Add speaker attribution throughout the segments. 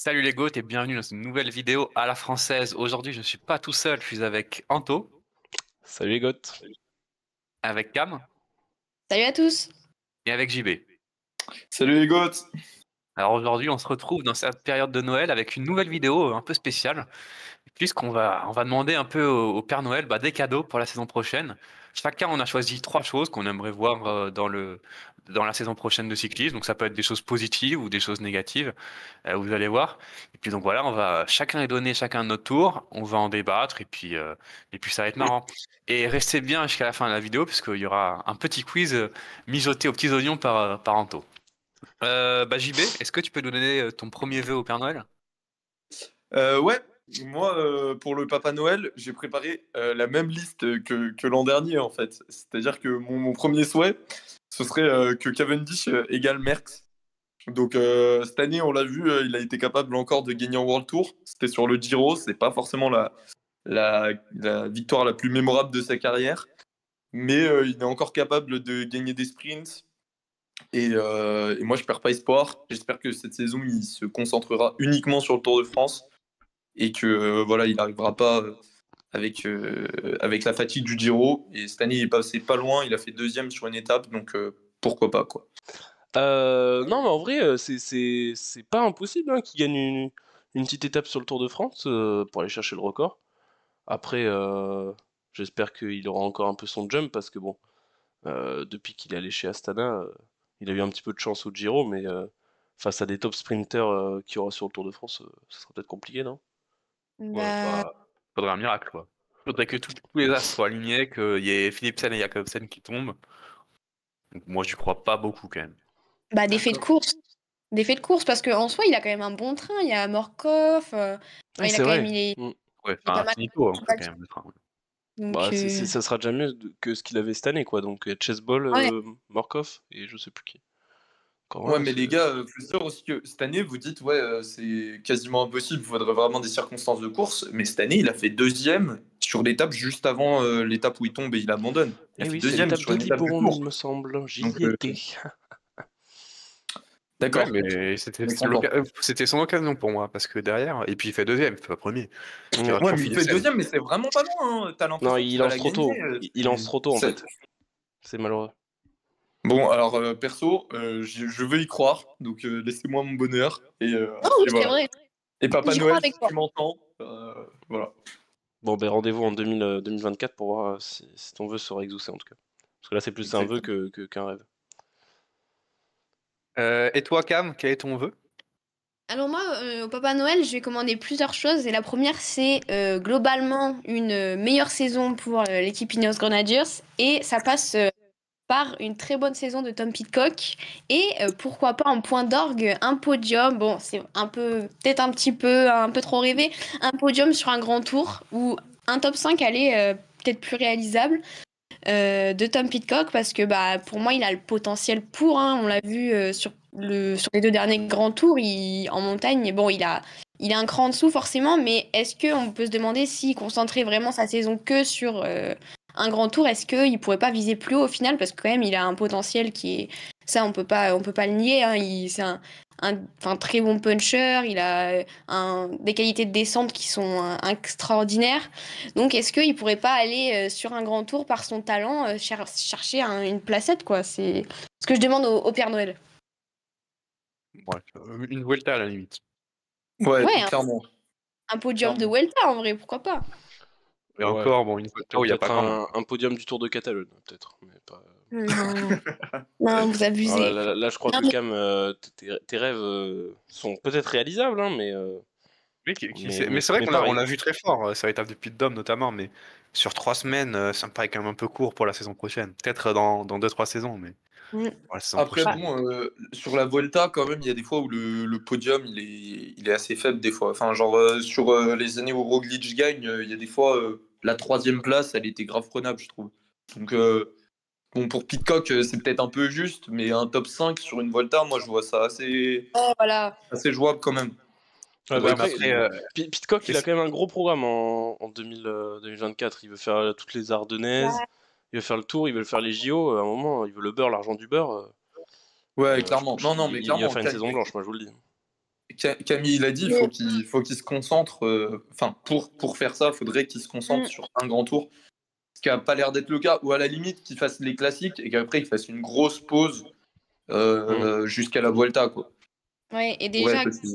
Speaker 1: Salut les goths et bienvenue dans une nouvelle vidéo à la française. Aujourd'hui, je ne suis pas tout seul, je suis avec Anto,
Speaker 2: Salut les goths.
Speaker 1: avec Cam
Speaker 3: Salut à tous.
Speaker 1: et avec JB.
Speaker 4: Salut les gouttes.
Speaker 1: Alors aujourd'hui, on se retrouve dans cette période de Noël avec une nouvelle vidéo un peu spéciale, puisqu'on va demander un peu au Père Noël des cadeaux pour la saison prochaine. Chacun, on a choisi 3 choses qu'on aimerait voir dans la saison prochaine de cyclisme. Donc ça peut être des choses positives ou des choses négatives. Vous allez voir. Et puis donc voilà, on va chacun les donner chacun notre tour. On va en débattre et puis ça va être marrant. Et restez bien jusqu'à la fin de la vidéo puisqu'il y aura un petit quiz mijoté aux petits oignons par Anto. JB, est-ce que tu peux nous donner ton premier vœu au Père Noël?
Speaker 4: Ouais, moi pour le Papa Noël, j'ai préparé la même liste que l'an dernier en fait. C'est-à-dire que mon premier souhait, ce serait que Cavendish égale Merckx. Donc cette année, on l'a vu, il a été capable encore de gagner en World Tour. C'était sur le Giro, c'est pas forcément la victoire la plus mémorable de sa carrière, mais il est encore capable de gagner des sprints. Et moi, je perds pas espoir. J'espère que cette saison, il se concentrera uniquement sur le Tour de France et que voilà, il n'arrivera pas avec la fatigue du Giro. Et cette année, il est passé pas loin. Il a fait deuxième sur une étape, donc pourquoi pas quoi.
Speaker 2: Non, mais en vrai, c'est pas impossible qu'il gagne une petite étape sur le Tour de France pour aller chercher le record. Après, j'espère qu'il aura encore un peu son jump parce que bon, depuis qu'il est allé chez Astana, il a eu un petit peu de chance au Giro, mais face à des top sprinters qu'il y aura sur le Tour de France, ça sera peut-être compliqué, non?
Speaker 1: Ouais, faudrait un miracle quoi. Faudrait que tous les as soient alignés, qu'il y ait Philipsen et Jakobsen qui tombent. Donc, moi, j'y crois pas beaucoup quand même.
Speaker 3: Des faits de course. Des faits de course, parce qu'en soi, il a quand même un bon train. Il y a Morkov.
Speaker 2: Ouais,
Speaker 3: il a
Speaker 2: c'est
Speaker 3: quand
Speaker 2: vrai.
Speaker 3: même.
Speaker 1: Ouais,
Speaker 3: pas
Speaker 1: enfin,
Speaker 3: mal.
Speaker 1: Finito, un peu quand même le train.
Speaker 3: Donc,
Speaker 2: Bah, ça sera déjà mieux que ce qu'il avait cette année, quoi. Donc, Chessball,
Speaker 3: Ouais.
Speaker 2: Morkov et je sais plus qui. Encore
Speaker 4: Ouais,
Speaker 2: un,
Speaker 4: mais
Speaker 2: c'est-
Speaker 4: les gars, faut se dire aussi que cette année, vous dites, ouais, c'est quasiment impossible, il faudrait vraiment des circonstances de course. Mais cette année, il a fait deuxième sur l'étape juste avant l'étape où il tombe et il abandonne. Il
Speaker 2: Eh
Speaker 4: a fait
Speaker 2: oui, c'est
Speaker 4: deuxième
Speaker 2: l'étape
Speaker 4: sur
Speaker 2: de
Speaker 4: une étape du
Speaker 2: Libourne, il
Speaker 4: Tour.
Speaker 2: me semble. J'y
Speaker 4: Donc,
Speaker 2: étais.
Speaker 4: d'accord.
Speaker 1: Ouais, mais c'était
Speaker 4: Mais 30 ans.
Speaker 1: c'était son occasion pour moi, parce que derrière, et puis il fait deuxième, il fait pas premier. Il y aura
Speaker 4: Ouais,
Speaker 1: toujours
Speaker 4: mais il fait
Speaker 1: Philipsen.
Speaker 4: deuxième, mais c'est vraiment pas loin. Hein. T'as
Speaker 2: Non,
Speaker 4: l'impression
Speaker 2: il
Speaker 4: qu'il va
Speaker 2: lance
Speaker 4: la
Speaker 2: trop
Speaker 4: gagner.
Speaker 2: tôt. Il lance trop tôt, en fait. C'est malheureux.
Speaker 4: Bon, alors perso, je veux y croire, donc laissez-moi mon bonheur. Et,
Speaker 3: Non, oui,
Speaker 4: et
Speaker 3: c'est
Speaker 4: voilà.
Speaker 3: vrai.
Speaker 4: Et Papa
Speaker 3: J'y crois
Speaker 4: Noël,
Speaker 3: avec
Speaker 4: si
Speaker 3: toi.
Speaker 4: tu m'entends, voilà.
Speaker 2: Bon, ben rendez-vous en 2024 pour voir si ton vœu sera exaucé, en tout cas. Parce que là, c'est plus un vœu qu'un rêve.
Speaker 1: Et toi, Cam, quel est ton vœu?
Speaker 3: Alors moi, au Papa Noël, je vais commander plusieurs choses. Et la première, c'est globalement une meilleure saison pour l'équipe Ineos Grenadiers. Et ça passe par une très bonne saison de Tom Pidcock. Et pourquoi pas en point d'orgue, un podium. Bon, c'est peut-être un peu trop rêvé. Un podium sur un grand tour ou un top 5 allez, peut-être plus réalisable. De Tom Pidcock parce que pour moi il a le potentiel pour, hein. On l'a vu sur les 2 derniers grands tours en montagne. Bon, il a un cran en dessous forcément, mais est-ce qu'on peut se demander s'il concentrait vraiment sa saison que sur un grand tour, est-ce qu'il pourrait pas viser plus haut au final, parce que quand même il a un potentiel qui est, ça on peut pas le nier, hein. C'est un très bon puncher, il a des qualités de descente qui sont extraordinaires. Donc, est-ce qu'il pourrait pas aller sur un grand tour par son talent chercher une placette, quoi? C'est ce que je demande au Père Noël.
Speaker 1: Ouais, une Vuelta à la limite.
Speaker 4: Ouais,
Speaker 3: Ouais,
Speaker 4: clairement.
Speaker 3: un podium de
Speaker 4: Clairement.
Speaker 3: Vuelta en vrai, pourquoi pas?
Speaker 1: Et
Speaker 2: Ouais.
Speaker 1: encore, bon, une Vuelta où il n'y a pas
Speaker 2: Peut-être
Speaker 1: grand monde.
Speaker 2: un podium du Tour de Catalogne, peut-être. Mais pas...
Speaker 3: Non, non, vous
Speaker 2: Ah,
Speaker 3: abusez.
Speaker 2: là, je crois
Speaker 3: Non,
Speaker 2: que
Speaker 3: mais
Speaker 2: Cam, tes rêves sont peut-être réalisables, hein, mais,
Speaker 1: Oui,
Speaker 2: mais,
Speaker 1: mais
Speaker 2: mais,
Speaker 1: c'est vrai
Speaker 2: mais
Speaker 1: qu'on
Speaker 2: pareil.
Speaker 1: l'a vu très fort sur l'étape de Puy-de-Dôme notamment, mais sur 3 semaines, ça me paraît quand même un peu court pour la saison prochaine. Peut-être dans 2-3 saisons, mais
Speaker 3: Mm.
Speaker 1: pour la saison
Speaker 4: Après,
Speaker 1: prochaine.
Speaker 4: bon, sur la Vuelta, quand même, il y a des fois où le podium, il est assez faible, des fois. Enfin, genre, sur les années où Roglic gagne, il y a des fois, la troisième place, elle était grave prenable, je trouve. Donc, bon, pour Pitcock, c'est peut-être un peu juste, mais un top 5 sur une Vuelta, moi, je vois ça
Speaker 3: Oh, voilà.
Speaker 4: assez jouable quand même.
Speaker 2: Ouais,
Speaker 1: Ouais, mais
Speaker 2: après,
Speaker 1: après,
Speaker 2: Pidcock, il a
Speaker 1: c'est-
Speaker 2: quand même un gros programme en 2024. Il veut faire toutes les Ardennaises,
Speaker 3: Ouais.
Speaker 2: il veut faire le Tour, il veut faire les JO. À un moment, il veut le beurre, l'argent du beurre.
Speaker 4: Ouais, clairement. Non, non, mais
Speaker 2: Il va
Speaker 4: clairement,
Speaker 2: faire une saison blanche, moi, je vous le dis.
Speaker 4: Camille l'a dit,
Speaker 3: Mais-
Speaker 4: il faut qu'il se concentre. Enfin, pour faire ça, il faudrait qu'il se concentre
Speaker 3: Mm.
Speaker 4: sur un grand tour. Ce qui n'a pas l'air d'être le cas. Ou à la limite, qu'il fasse les classiques et qu'après, il fasse une grosse pause jusqu'à la Vuelta, quoi.
Speaker 3: Ouais, et
Speaker 4: Ouais,
Speaker 3: déjà
Speaker 4: parce que-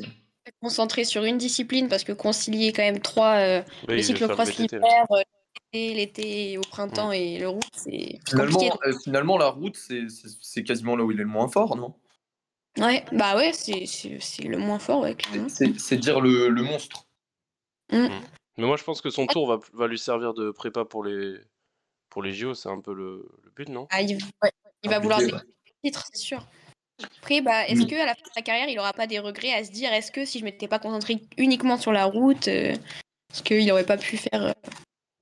Speaker 3: concentrer sur une discipline parce que concilier quand même trois,
Speaker 2: Oui,
Speaker 3: le
Speaker 2: il veut faire le
Speaker 3: cyclocross
Speaker 2: VTT, là.
Speaker 3: l'hiver, l'été au printemps et le route, c'est compliqué.
Speaker 4: Finalement, la route, c'est quasiment là où il est le moins fort, non?
Speaker 3: Ouais, bah ouais, c'est le moins fort, ouais, clairement.
Speaker 4: C'est dire le monstre.
Speaker 2: Mais moi, je pense que son tour va lui servir de prépa pour les JO, c'est un peu le but, non?
Speaker 3: Ah, il va vouloir des titres, c'est sûr. Après, bah, est-ce que à la fin de sa carrière, il aura pas des regrets à se dire, est-ce que si je m'étais pas concentré uniquement sur la route, est-ce qu'il aurait pas pu faire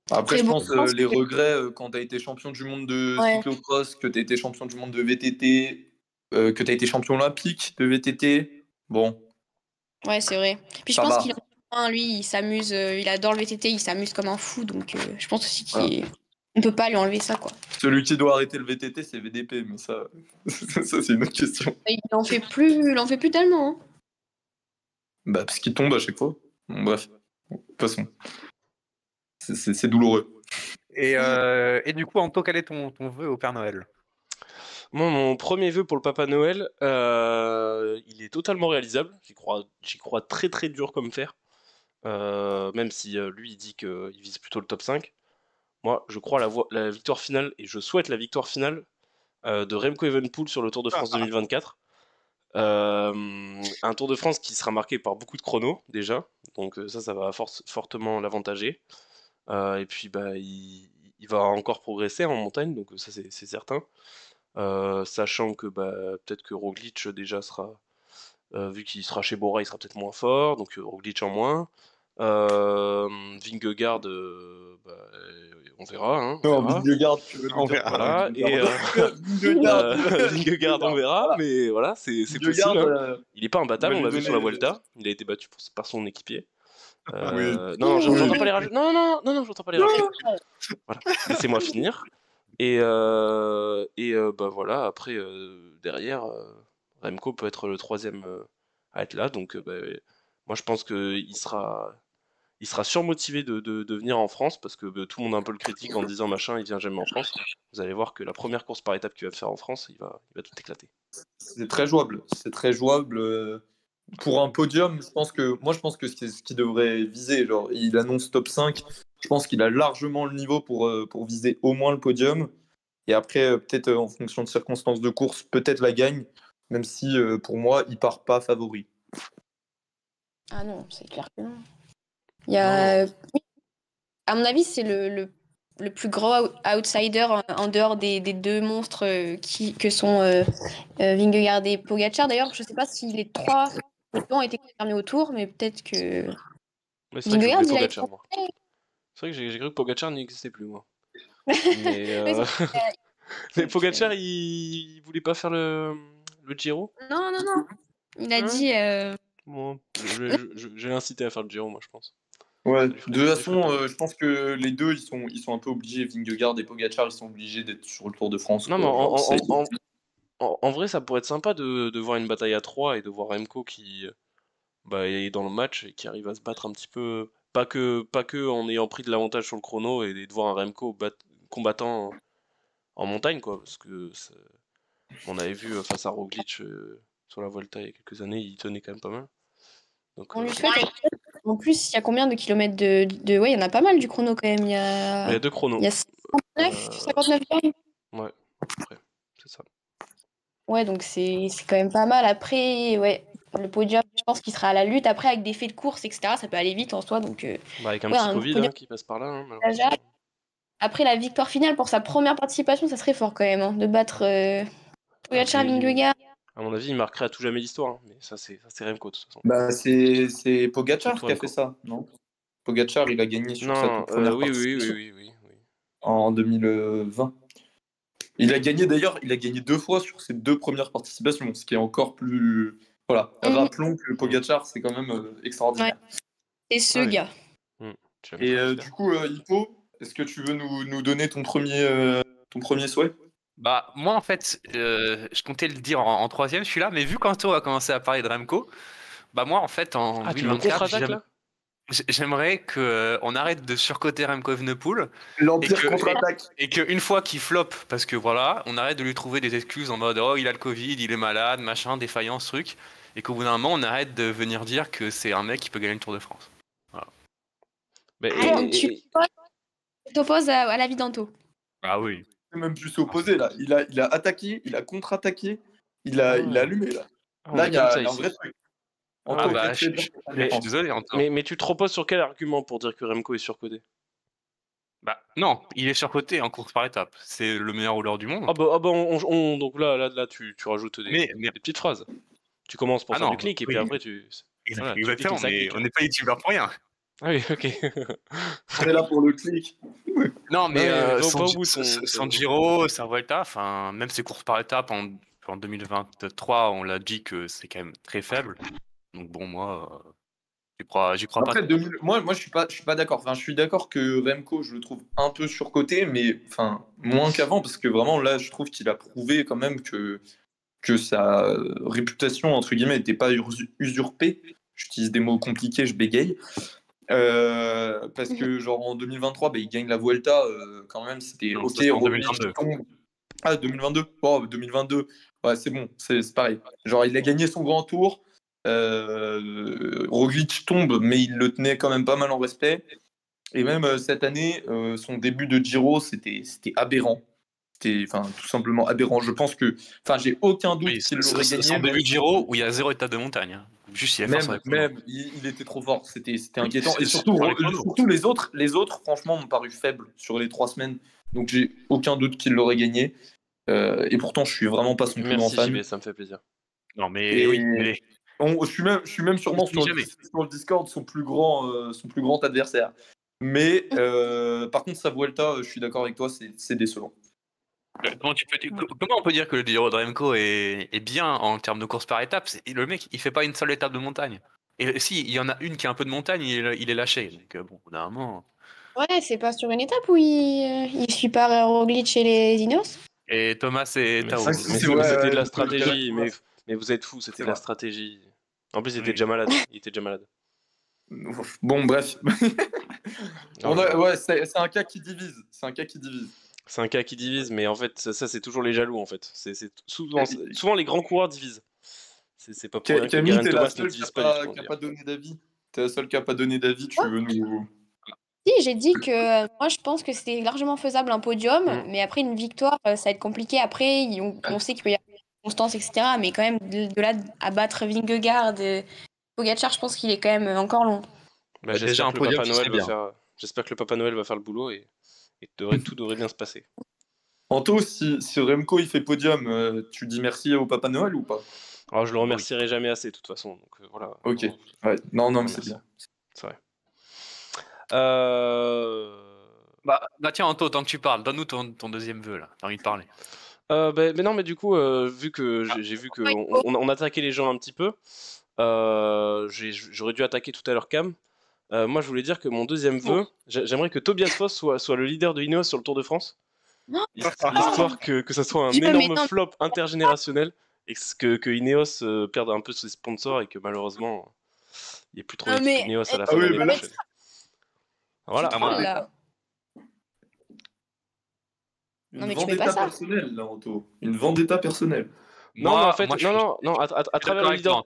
Speaker 4: Après,
Speaker 3: très
Speaker 4: je
Speaker 3: bon
Speaker 4: pense
Speaker 3: sens
Speaker 4: les
Speaker 3: que-
Speaker 4: regrets quand tu as été champion du monde de
Speaker 3: Ouais.
Speaker 4: cyclocross, que tu as été champion du monde de VTT, que tu as été champion olympique de VTT. Bon,
Speaker 3: Ouais, c'est vrai. Puis je
Speaker 4: ça
Speaker 3: pense
Speaker 4: va.
Speaker 3: qu'il lui, il s'amuse, il adore le VTT, il s'amuse comme un fou, donc je pense aussi qu'on peut pas lui enlever ça, quoi.
Speaker 4: Celui qui doit arrêter le VTT, c'est VDP, mais ça, ça c'est une autre question.
Speaker 3: Il en fait plus tellement. Hein.
Speaker 4: Bah, parce qu'il tombe à chaque fois. Bon, bref, de toute façon, c'est douloureux.
Speaker 1: Et du coup, Anto, quel est ton vœu au Père Noël?
Speaker 2: Moi, mon premier vœu pour le Papa Noël, il est totalement réalisable. J'y crois très très dur comme fer. Même si lui, il dit qu'il vise plutôt le top 5. Moi, je crois la victoire finale, et je souhaite la victoire finale de Remco Evenepoel sur le Tour de France 2024. Un Tour de France qui sera marqué par beaucoup de chronos, déjà. Donc ça va fortement l'avantager. Et puis, bah, il va encore progresser en montagne, donc ça, c'est certain. Sachant que bah, peut-être que Roglic déjà sera, vu qu'il sera chez Bora, il sera peut-être moins fort, donc Roglic en moins. Vingegaard, bah, on verra. Hein, on verra.
Speaker 4: Vingegaard, tu veux nous
Speaker 1: On
Speaker 4: dire
Speaker 1: verra.
Speaker 2: Voilà, et
Speaker 4: Vingegaard,
Speaker 2: Vingegaard, on verra,
Speaker 4: Voilà.
Speaker 2: mais voilà, c'est
Speaker 4: Vingegaard,
Speaker 2: possible. Hein. Il est pas imbattable,
Speaker 4: on
Speaker 2: on
Speaker 4: va
Speaker 2: l'a
Speaker 4: lui
Speaker 2: vu sur la
Speaker 4: donner-
Speaker 2: Vuelta, il a été battu par son équipier.
Speaker 4: Oui.
Speaker 2: Non, j'entends
Speaker 4: Oui.
Speaker 2: pas les rages. Non, j'entends pas les rages. Voilà, laissez-moi finir. Et bah voilà, après, derrière, Remco peut être le troisième à être là. Donc, bah, moi, je pense qu'il sera surmotivé de venir en France parce que bah, tout le monde un peu le critique en disant machin, il vient jamais en France. Vous allez voir que la première course par étape qu'il va faire en France, il va tout éclater.
Speaker 4: C'est très jouable. C'est très jouable. Pour un podium, je pense que c'est ce qu'il devrait viser. Genre, il annonce top 5. Je pense qu'il a largement le niveau pour viser au moins le podium. Et après, peut-être en fonction de circonstances de course, peut-être la gagne. Même si, pour moi, il part pas favori.
Speaker 3: Ah non, c'est clair que non. Il y a... À mon avis, c'est le plus gros outsider en dehors des deux monstres que sont Vingegaard et Pogacar. D'ailleurs, je sais pas si les trois ont été confirmés au tour, mais peut-être que
Speaker 2: Mais c'est vrai que
Speaker 3: Vingegaard,
Speaker 2: j'oubliais
Speaker 3: il a été
Speaker 2: Pogacar, moi. C'est vrai que j'ai cru que Pogacar n'existait plus, moi. Mais,
Speaker 3: Oui,
Speaker 2: mais Pogacar, il voulait pas faire le Giro.
Speaker 3: Non. Il a
Speaker 2: Hein
Speaker 3: dit.
Speaker 2: Bon, je vais l'inciter à faire le Giro, moi, je pense.
Speaker 4: Ouais,
Speaker 2: Ça lui ferait-
Speaker 4: de toute
Speaker 2: ça lui ferait
Speaker 4: façon,
Speaker 2: plaisir.
Speaker 4: je pense que les deux, ils sont un peu obligés. Vingegaard et Pogacar, ils sont obligés d'être sur le Tour de France.
Speaker 2: Non,
Speaker 4: quoi.
Speaker 2: mais
Speaker 4: Genre, c'est-
Speaker 2: en vrai, ça pourrait être sympa de voir une bataille à 3 et de voir Remco qui bah, est dans le match et qui arrive à se battre un petit peu. Pas que en ayant pris de l'avantage sur le chrono et de voir un Remco combattant en montagne, quoi. Parce que on avait vu face à Roglic sur la Volta il y a quelques années, il tenait quand même pas mal. Donc,
Speaker 3: On lui souhaite. En plus, il y a combien de kilomètres Ouais, il y en a pas mal du chrono quand même. Il y
Speaker 2: il y
Speaker 3: a,
Speaker 2: a deux chronos.
Speaker 3: il y a 59 bornes.
Speaker 2: Ouais, à peu près, c'est ça.
Speaker 3: Ouais, donc c'est quand même pas mal. Après, ouais, le podium, je pense qu'il sera à la lutte. Après, avec des faits de course, etc., ça peut aller vite en soi. Donc,
Speaker 2: Bah, avec un
Speaker 3: ouais,
Speaker 2: petit
Speaker 3: un
Speaker 2: Covid
Speaker 3: podium
Speaker 2: qui passe par là, hein,
Speaker 3: envisageable.
Speaker 2: malheureusement.
Speaker 3: Après, la victoire finale pour sa première participation, ça serait fort quand même, hein, de battre Pogacar,
Speaker 2: puis,
Speaker 3: Vingegaard.
Speaker 2: À mon avis, il marquerait à tout jamais l'histoire. Hein. Mais ça, c'est Remco, de toute façon.
Speaker 4: Bah, c'est Pogacar
Speaker 2: Surtout
Speaker 4: qui a
Speaker 2: Remco.
Speaker 4: fait ça, non? Pogacar, il a gagné sur sa
Speaker 2: Non,
Speaker 4: toute première
Speaker 2: oui,
Speaker 4: participation
Speaker 2: oui.
Speaker 4: en 2020. Il a gagné d'ailleurs, il a gagné 2 fois sur ses 2 premières participations, ce qui est encore plus. Voilà, rappelons que Pogacar, c'est quand même extraordinaire.
Speaker 3: C'est ce
Speaker 2: Ah oui.
Speaker 3: gars.
Speaker 2: Tu vas me
Speaker 4: Et
Speaker 2: faire
Speaker 4: du coup, Hippo, est-ce que tu veux nous donner ton premier souhait?
Speaker 1: Bah, moi, en fait, je comptais le dire en troisième, celui-là, mais vu qu'Anto a commencé à parler de Remco, Bah moi, en fait, en
Speaker 2: Ah, tu veux un
Speaker 1: 2024,
Speaker 2: contre-attaque là?
Speaker 1: j'aimerais qu'on arrête de surcoter Remco Evenepoel
Speaker 4: L'Empire
Speaker 1: que-
Speaker 4: contre-attaque.
Speaker 1: et qu'une fois qu'il floppe, parce que voilà, on arrête de lui trouver des excuses en mode oh il a le Covid, il est malade, machin, défaillance, truc, et qu'au bout d'un moment on arrête de venir dire que c'est un mec qui peut gagner le Tour de France.
Speaker 2: Mais,
Speaker 3: Ah, donc tu t'opposes à l'avis d'Anto.
Speaker 1: Ah oui.
Speaker 4: C'est même plus opposé là. Il a attaqué, il a contre-attaqué, il a allumé là.
Speaker 2: on
Speaker 4: Là,
Speaker 2: est
Speaker 4: il y
Speaker 2: comme
Speaker 4: a
Speaker 2: ça
Speaker 4: un
Speaker 2: ici.
Speaker 4: vrai truc.
Speaker 2: Ah
Speaker 4: Anto,
Speaker 1: bah,
Speaker 4: qu'est-ce que
Speaker 1: je
Speaker 4: tu veux dire
Speaker 2: mais-
Speaker 1: Je suis désolé, Antoine.
Speaker 2: Mais tu te reposes sur quel argument pour dire que Remco est surcoté?
Speaker 1: Bah non, il est surcoté en course par étape. C'est le meilleur rouleur du monde.
Speaker 2: Ah bah, donc là tu rajoutes des
Speaker 1: Mais
Speaker 2: petites phrases. Tu commences pour
Speaker 1: Ah
Speaker 2: faire
Speaker 1: non,
Speaker 2: du clic et
Speaker 1: oui.
Speaker 2: puis après tu... Voilà, tu cliques
Speaker 1: exactement,
Speaker 2: et ça
Speaker 1: mais
Speaker 2: clique.
Speaker 1: on n'est pas youtubeur pour rien.
Speaker 2: Ah oui, ok.
Speaker 4: On est là pour le clic.
Speaker 1: Non, mais
Speaker 2: Ouais, va
Speaker 1: son,
Speaker 2: au bout de
Speaker 1: son Giro, sa Vuelta, enfin, même ses courses par étapes en 2023, on l'a dit que c'est quand même très faible. Donc bon, moi, j'y crois pas.
Speaker 4: Après, moi je suis pas d'accord. Enfin, je suis d'accord que Remco, je le trouve un peu surcoté, mais enfin moins qu'avant, parce que vraiment là, je trouve qu'il a prouvé quand même que sa réputation entre guillemets n'était pas usurpée. J'utilise des mots compliqués, je bégaye. Parce que genre en 2023, il gagne la Vuelta, quand même, c'était
Speaker 1: Non,
Speaker 4: ok.
Speaker 1: ça, c'est en
Speaker 4: Roglic
Speaker 1: 2022.
Speaker 4: tombe. Ah, 2022. Oh, 2022. Ouais, c'est bon, c'est pareil. Genre, il a gagné son grand tour. Roglic tombe, mais il le tenait quand même pas mal en respect. Et même cette année, son début de Giro, c'était aberrant. C'était tout simplement aberrant. Je pense que, j'ai aucun doute
Speaker 1: Oui,
Speaker 4: qu'il
Speaker 1: c'est
Speaker 4: l'aurait
Speaker 1: son
Speaker 4: gagné.
Speaker 1: début de Giro où il y a 0 étape de montagne. Hein. Juste, il est fort sur les chronos.
Speaker 4: Il était trop fort. C'était inquiétant. Et
Speaker 1: Sur
Speaker 4: surtout,
Speaker 1: les chronos.
Speaker 4: surtout les autres, franchement, m'ont paru faibles sur les 3 semaines. Donc, j'ai aucun doute qu'il l'aurait gagné. Et pourtant, je suis vraiment pas son plus grand
Speaker 2: Merci
Speaker 4: fan.
Speaker 2: JB, ça me fait plaisir.
Speaker 1: Non, mais
Speaker 4: Et
Speaker 1: oui, mais
Speaker 4: je suis même sûrement
Speaker 1: Il finit
Speaker 4: sur le Discord son plus grand adversaire. Mais par contre, sa Vuelta, je suis d'accord avec toi, c'est décevant.
Speaker 1: comment on peut dire que le Giro de Remco est bien en termes de course par étape? Le mec, il fait pas une seule étape de montagne. Et si, il y en a une qui a un peu de montagne, il est lâché. Donc bon, au bout d'un moment.
Speaker 3: Ouais, c'est pas sur une étape où il suit pas Roglic et les Ineos.
Speaker 1: Et Thomas et
Speaker 2: Mais
Speaker 1: Tao.
Speaker 2: c'est-
Speaker 4: c'est
Speaker 2: mais
Speaker 4: vrai,
Speaker 2: c'était de la
Speaker 4: ouais,
Speaker 2: stratégie,
Speaker 4: ouais.
Speaker 2: mais vous êtes fous, c'était
Speaker 4: C'est
Speaker 2: de la
Speaker 4: vrai.
Speaker 2: stratégie. En plus, il était
Speaker 1: Oui.
Speaker 2: déjà malade. Il était déjà malade.
Speaker 4: Bon, bref.
Speaker 2: Non, non.
Speaker 4: Ouais, c'est un cas qui divise. C'est un cas qui divise.
Speaker 2: C'est un cas qui divise, mais en fait, ça c'est toujours les jaloux en fait. C'est souvent les grands coureurs divisent. C'est pas pour rien que
Speaker 4: Camille,
Speaker 2: Geraint
Speaker 4: t'es la
Speaker 2: Thomas ne
Speaker 4: seule qui
Speaker 2: divise
Speaker 4: n'a
Speaker 2: pas du tout.
Speaker 4: pas,
Speaker 2: on
Speaker 4: qui a
Speaker 2: dirait.
Speaker 4: pas donné d'avis. T'es la seule qui n'a pas donné d'avis. Tu veux nous.
Speaker 3: Si, j'ai dit que moi je pense que c'était largement faisable un podium, mais après une victoire, ça va être compliqué. Après, on sait qu'il peut y avoir une constance, etc. Mais quand même, de là à battre Vingegaard et Pogacar, je pense qu'il est quand même encore long.
Speaker 2: Bah,
Speaker 1: Déjà,
Speaker 2: j'espère
Speaker 1: un
Speaker 2: que le
Speaker 1: podium,
Speaker 2: Papa
Speaker 1: ce
Speaker 2: Noël
Speaker 1: serait
Speaker 2: va
Speaker 1: bien.
Speaker 2: faire. J'espère que le Papa Noël va faire le boulot et tout devrait bien se passer.
Speaker 4: Anto, si Remco il fait podium, tu dis merci au Papa Noël ou pas?
Speaker 2: Alors je le remercierai jamais assez de toute façon. Donc voilà.
Speaker 4: Ok. Ouais. Non, mais c'est
Speaker 2: Merci.
Speaker 4: bien.
Speaker 2: C'est vrai.
Speaker 1: Bah tiens, Anto, tant que tu parles, donne-nous ton deuxième vœu là. T'as envie de parler.
Speaker 2: Mais non, mais du coup, vu que j'ai vu qu'on attaquait les gens un petit peu, j'aurais dû attaquer tout à l'heure Cam. Moi, je voulais dire que mon deuxième vœu, j'aimerais que Tobias Foss soit le leader de Ineos sur le Tour de France. Histoire que ça soit un énorme flop intergénérationnel et que Ineos perde un peu ses sponsors et que malheureusement, il n'y ait plus trop d'équipe Ineos à la fin de l'année prochaine. Voilà.
Speaker 3: Là.
Speaker 4: Une
Speaker 3: Non, mais tu mets pas
Speaker 4: vendetta
Speaker 3: ça.
Speaker 4: personnelle, là, Anto. Une vendetta personnelle.
Speaker 2: Non,
Speaker 1: Moi-
Speaker 2: mais en fait,
Speaker 1: moi, je suis
Speaker 2: à travers
Speaker 1: d'accord
Speaker 2: le
Speaker 1: avec toi,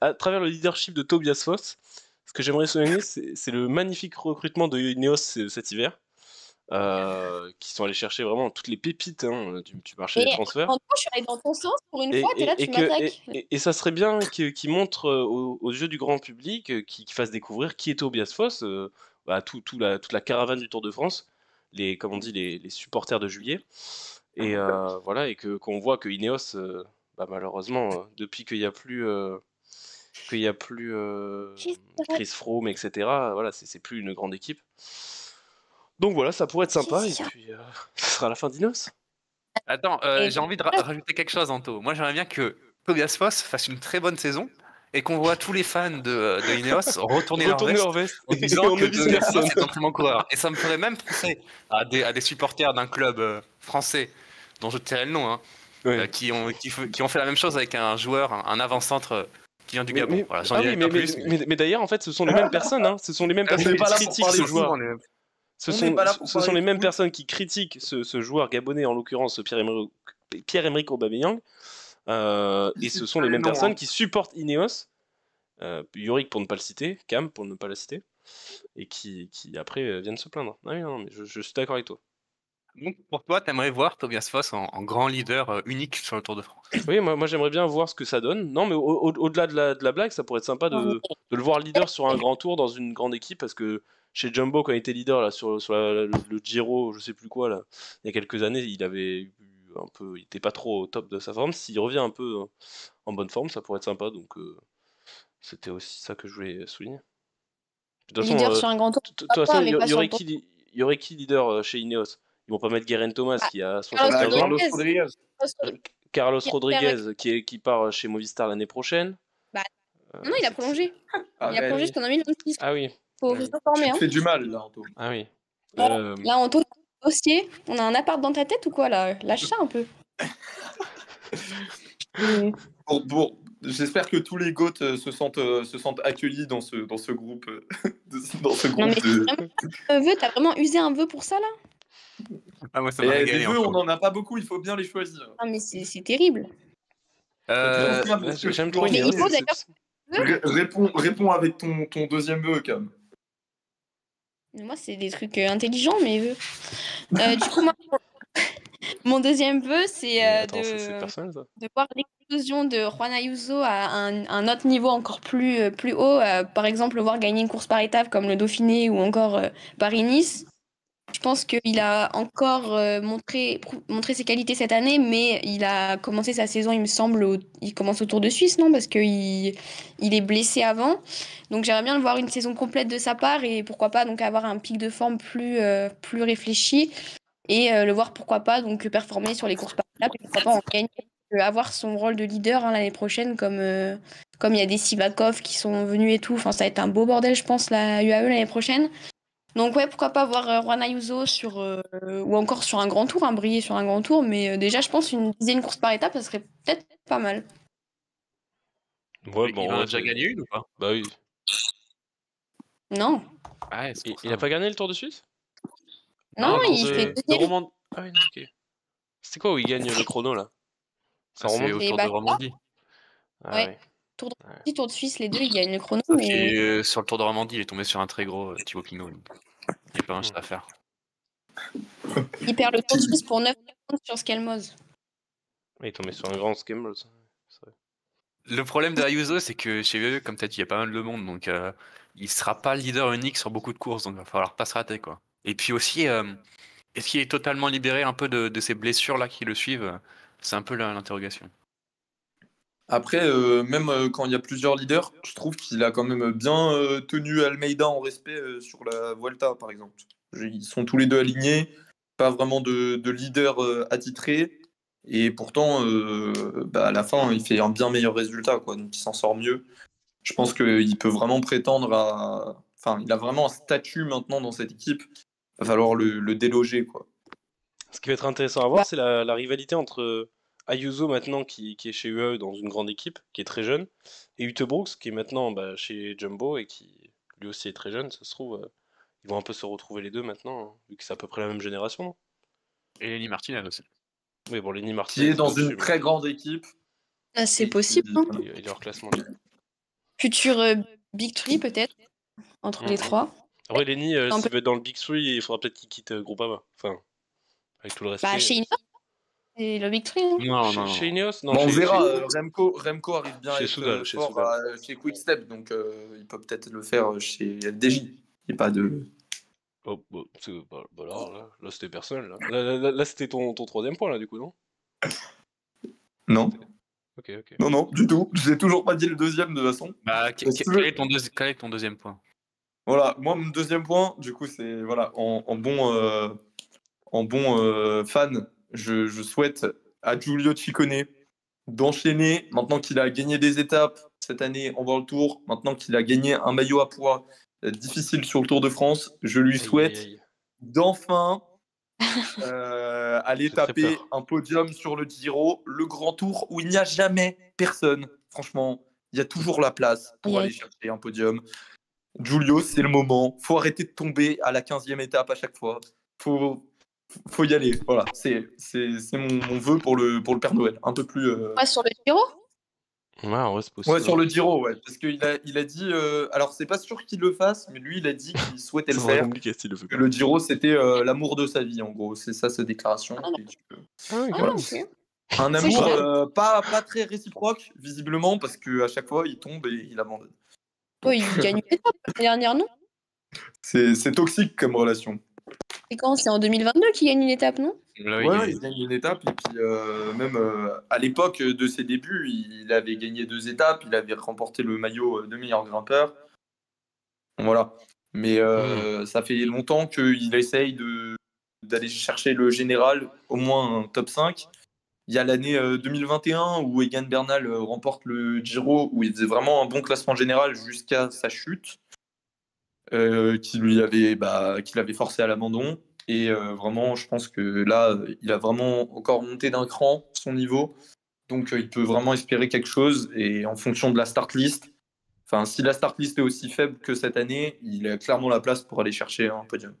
Speaker 2: à travers le leadership de Tobias Foss, ce que j'aimerais souligner, c'est le magnifique recrutement de Ineos cet hiver, qui sont allés chercher vraiment toutes les pépites du marché des transferts.
Speaker 3: En je suis allée dans ton sens pour une fois, t'es là, tu
Speaker 2: Et
Speaker 3: m'attaques.
Speaker 2: ça serait bien qu'ils montrent aux yeux du grand public, qu'ils fassent découvrir qui est Tobias Foss, toute la caravane du Tour de France, comme on dit, les supporters de juillet. Et voilà, et qu'on voit que Ineos, malheureusement, depuis qu'il n'y a plus, Chris Froome, etc., voilà, c'est plus une grande équipe. Donc voilà, ça pourrait être sympa, et puis ce sera la fin d'Ineos.
Speaker 1: Attends, j'ai envie de rajouter quelque chose, Anto. Moi, j'aimerais bien que Tobias Foss fasse une très bonne saison et qu'on voit tous les fans de Ineos retourner leur veste en disant que Tobias Foss est un très bon coureur. Et ça me ferait même penser à des supporters d'un club français dont je tairai le nom, qui ont fait la même chose avec un joueur, un avant-centre qui vient du
Speaker 2: Mais,
Speaker 1: Gabon.
Speaker 2: mais-
Speaker 1: Voilà, j'en
Speaker 2: ah
Speaker 1: dirai
Speaker 2: oui,
Speaker 1: pas
Speaker 2: mais,
Speaker 1: plus.
Speaker 2: mais d'ailleurs, en fait, ce sont les mêmes personnes, hein. Ce sont les mêmes
Speaker 4: On
Speaker 2: personnes
Speaker 4: n'est
Speaker 2: qui
Speaker 4: pas là pour
Speaker 2: critiquent
Speaker 4: parler
Speaker 2: ce
Speaker 4: de
Speaker 2: joueur.
Speaker 4: foot.
Speaker 2: Ce
Speaker 4: On n'est pas là pour
Speaker 2: ce sont
Speaker 4: parler
Speaker 2: les
Speaker 4: de
Speaker 2: mêmes
Speaker 4: foot.
Speaker 2: personnes qui critiquent ce joueur gabonais, en l'occurrence Pierre-Emerick Aubameyang, et ce sont les mêmes personnes qui supportent Ineos, Yorick pour ne pas le citer, Cam pour ne pas le citer, et qui après viennent se plaindre. Ah oui, non, mais je suis d'accord avec toi.
Speaker 1: Donc pour toi, t'aimerais voir Tobias Foss en grand leader unique sur le Tour de France.
Speaker 2: Oui, moi j'aimerais bien voir ce que ça donne. Non, mais au-delà de la blague, ça pourrait être sympa de le voir leader sur un grand tour dans une grande équipe, parce que chez Jumbo, quand il était leader là, sur le Giro, je sais plus quoi, là, il y a quelques années, il était pas trop au top de sa forme. S'il revient un peu en bonne forme, ça pourrait être sympa. Donc c'était aussi ça que je voulais souligner. De toute façon,
Speaker 3: Leader sur un grand tour,
Speaker 2: de toute façon,
Speaker 3: pas,
Speaker 2: il
Speaker 3: mais
Speaker 2: y,
Speaker 3: pas
Speaker 2: y
Speaker 3: sur
Speaker 2: aurait
Speaker 3: le tour.
Speaker 2: il y aurait qui leader chez Ineos? Ils vont pas mettre Geraint Thomas
Speaker 3: Ah,
Speaker 2: qui a
Speaker 3: Carlos
Speaker 2: 75 ans.
Speaker 3: Rodriguez.
Speaker 4: Rodriguez.
Speaker 2: Carlos
Speaker 3: Pierre-
Speaker 2: Rodriguez qui part chez Movistar l'année prochaine.
Speaker 3: Bah, Non, il a prolongé. Il a
Speaker 4: Arrête.
Speaker 3: prolongé jusqu'en 2026.
Speaker 2: Ah oui.
Speaker 3: Faut
Speaker 2: Ah oui.
Speaker 3: s'informer.
Speaker 4: Tu te
Speaker 3: Hein.
Speaker 4: fais du mal, là, Anto.
Speaker 2: Ah oui.
Speaker 3: Là, on tourne le dossier. On a un appart dans ta tête ou quoi là? Lâche ça un peu.
Speaker 4: J'espère que tous les GOAT se sentent accueillis dans ce groupe, dans ce
Speaker 3: Non,
Speaker 4: groupe
Speaker 3: mais
Speaker 4: de.
Speaker 3: un vœu, t'as vraiment usé un vœu pour ça là?
Speaker 1: Ah, moi, ça m'a
Speaker 4: Et
Speaker 1: régalé.
Speaker 4: des vœux, on
Speaker 1: encore.
Speaker 4: n'en a pas beaucoup, il faut bien les choisir.
Speaker 3: Ah, mais c'est terrible.
Speaker 2: J'aime trop
Speaker 3: Mais
Speaker 2: Ineos.
Speaker 3: il faut d'ailleurs-
Speaker 4: Réponds avec ton deuxième vœu, Cam.
Speaker 3: Moi, c'est des trucs intelligents, mes vœux. Du coup, moi, mon deuxième vœu, c'est
Speaker 2: Attends, c'est personnel ça.
Speaker 3: de voir l'explosion de Juan Ayuso à un autre niveau encore plus haut. Par exemple, le voir gagner une course par étape comme le Dauphiné ou encore Paris-Nice. Je pense qu'il a encore montré ses qualités cette année, mais il a commencé sa saison, il me semble, il commence au Tour de Suisse, non? Parce qu'il est blessé avant. Donc j'aimerais bien le voir une saison complète de sa part et pourquoi pas donc avoir un pic de forme plus réfléchi et le voir pourquoi pas donc performer sur les courses par étapes et pourquoi pas en gagner. Avoir son rôle de leader l'année prochaine comme il y a des Sivakov qui sont venus et tout. Enfin, ça va être un beau bordel, je pense, la UAE l'année prochaine. Donc ouais, pourquoi pas voir Juan Ayuso ou encore sur un grand tour, briller sur un grand tour, mais déjà je pense viser une course par étape, ça serait peut-être pas mal.
Speaker 2: Ouais,
Speaker 1: Il en a déjà gagné une ou pas?
Speaker 2: Bah oui.
Speaker 3: Non,
Speaker 1: Ouais, c'est pour
Speaker 2: Il
Speaker 1: ça.
Speaker 2: a pas gagné le Tour de Suisse?
Speaker 3: non,
Speaker 1: non,
Speaker 3: il fait
Speaker 2: de
Speaker 3: deuxième.
Speaker 2: Romandie. Ah oui, non, ok. C'était quoi où il gagne le chrono là? C'est en
Speaker 1: C'est
Speaker 2: Romandie?
Speaker 1: au
Speaker 3: Et
Speaker 1: Tour
Speaker 3: bah,
Speaker 1: de Romandie.
Speaker 2: Ah
Speaker 3: ouais.
Speaker 2: oui.
Speaker 3: Tour de Suisse, les deux, ils gagnent le chrono,
Speaker 1: Sauf
Speaker 3: mais
Speaker 1: que, sur le Tour de Romandie, il est tombé sur un très gros Thibaut Pinot. donc Il n'y a pas grand-chose à faire.
Speaker 3: il perd le Tour de Suisse pour 9 secondes sur Skelmoz.
Speaker 2: Il est tombé sur un grand scam. Ça. C'est vrai.
Speaker 1: Le problème de Ayuso, c'est que chez eux, comme tu as dit, il y a pas mal de monde, donc il sera pas leader unique sur beaucoup de courses, donc il va falloir pas se rater, quoi. Et puis aussi, est-ce qu'il est totalement libéré un peu de ces blessures là qui le suivent? C'est un peu l'interrogation.
Speaker 4: Après, même quand il y a plusieurs leaders, je trouve qu'il a quand même bien tenu Almeida en respect sur la Vuelta, par exemple. Ils sont tous les deux alignés, pas vraiment de leader attitré, et pourtant, à la fin, il fait un bien meilleur résultat, quoi, donc il s'en sort mieux. Je pense qu'il peut vraiment prétendre à... Enfin, il a vraiment un statut maintenant dans cette équipe. Il va falloir le déloger, quoi.
Speaker 2: Ce qui va être intéressant à voir, c'est la rivalité entre Ayuso maintenant qui est chez UAE dans une grande équipe, qui est très jeune, et Ute Brooks qui est maintenant chez Jumbo et qui lui aussi est très jeune. Ça se trouve, ils vont un peu se retrouver les deux maintenant, hein, vu que c'est à peu près la même génération. Non?
Speaker 1: Et Lenny Martinez aussi.
Speaker 2: Oui, bon, Lenny Martinez.
Speaker 4: Qui est dans
Speaker 2: au-dessus,
Speaker 4: une très grande équipe.
Speaker 3: Ah, c'est
Speaker 4: Et
Speaker 3: possible.
Speaker 4: qui-
Speaker 3: Hein.
Speaker 2: il est hors classement.
Speaker 3: Futur Big Three, peut-être, entre les trois.
Speaker 2: Après, Lenny,
Speaker 3: Un
Speaker 2: s'il
Speaker 3: peu-
Speaker 2: veut être dans le Big Three, il faudra peut-être qu'il quitte Groupama. Enfin, avec tout le respect.
Speaker 3: Bah, chez Ineos, c'est le Big Three. Hein.
Speaker 1: Non.
Speaker 2: Chez Ineos? Non,
Speaker 4: Bon, on
Speaker 2: chez-
Speaker 4: verra,
Speaker 2: chez-
Speaker 4: Remco arrive bien à
Speaker 2: chez
Speaker 4: être
Speaker 2: Soudal, chez
Speaker 4: fort
Speaker 2: Soudal.
Speaker 4: chez Quick-Step, donc il peut peut-être le faire chez FDJ. Il n'y a pas de...
Speaker 2: Oh, là, c'était personnel. Là, c'était ton troisième point, là, du coup, non?
Speaker 4: Non,
Speaker 2: Ok.
Speaker 4: non, du tout. Je n'ai toujours pas dit le deuxième, de toute façon.
Speaker 1: Bah,
Speaker 4: Si tu
Speaker 1: quel
Speaker 4: veux.
Speaker 1: est ton deuxième point?
Speaker 4: Voilà, moi, mon deuxième point, du coup, c'est voilà, en bon fan, je souhaite à Giulio Ciccone d'enchaîner, maintenant qu'il a gagné des étapes cette année en World Tour, maintenant qu'il a gagné un maillot à poids difficile sur le Tour de France, je lui souhaite d'enfin aller
Speaker 2: Ça te fait
Speaker 4: taper
Speaker 2: peur.
Speaker 4: un podium sur le Giro, le grand tour où il n'y a jamais personne. Franchement, Il y a toujours la place pour
Speaker 3: Yes.
Speaker 4: aller chercher un podium. Giulio, c'est le moment. Faut arrêter de tomber à la 15e étape à chaque fois. Faut y aller. Voilà, c'est mon vœu pour le Père Noël. Un peu plus.
Speaker 3: Ouais, sur le Giro?
Speaker 2: Ouais, en vrai, c'est possible.
Speaker 4: Ouais, sur le Giro, ouais. Parce qu'il il a dit. Alors, c'est pas sûr qu'il le fasse, mais lui, il a dit qu'il souhaitait
Speaker 2: Ça
Speaker 4: le
Speaker 2: serait
Speaker 4: faire.
Speaker 2: compliqué s'il le fait
Speaker 4: Que
Speaker 2: pas.
Speaker 4: le Giro, c'était l'amour de sa vie, en gros. C'est ça, sa déclaration.
Speaker 3: Ah,
Speaker 4: Et
Speaker 2: Ah, ok.
Speaker 3: Ah,
Speaker 4: voilà.
Speaker 3: ok.
Speaker 4: Un
Speaker 3: C'est
Speaker 4: amour
Speaker 3: chouette.
Speaker 4: pas très réciproque, visiblement, parce qu'à chaque fois, il tombe et il abandonne.
Speaker 3: Ouais, il gagne une étape l'année dernière, non?
Speaker 4: C'est toxique comme relation.
Speaker 3: C'est quand? C'est en 2022 qu'il gagne une étape, non?
Speaker 1: Là,
Speaker 4: Ouais, il gagne une étape et puis même à l'époque de ses débuts, il avait gagné 2 étapes, il avait remporté le maillot de meilleur grimpeur. Voilà. Mais ça fait longtemps qu'il essaye d'aller chercher le général, au moins un top 5. Il y a l'année 2021 où Egan Bernal remporte le Giro, où il faisait vraiment un bon classement général jusqu'à sa chute, qui l'avait forcé à l'abandon. Et vraiment, je pense que là, il a vraiment encore monté d'un cran son niveau. Donc, il peut vraiment espérer quelque chose. Et en fonction de la start list, enfin, si la start list est aussi faible que cette année, il a clairement la place pour aller chercher un podium.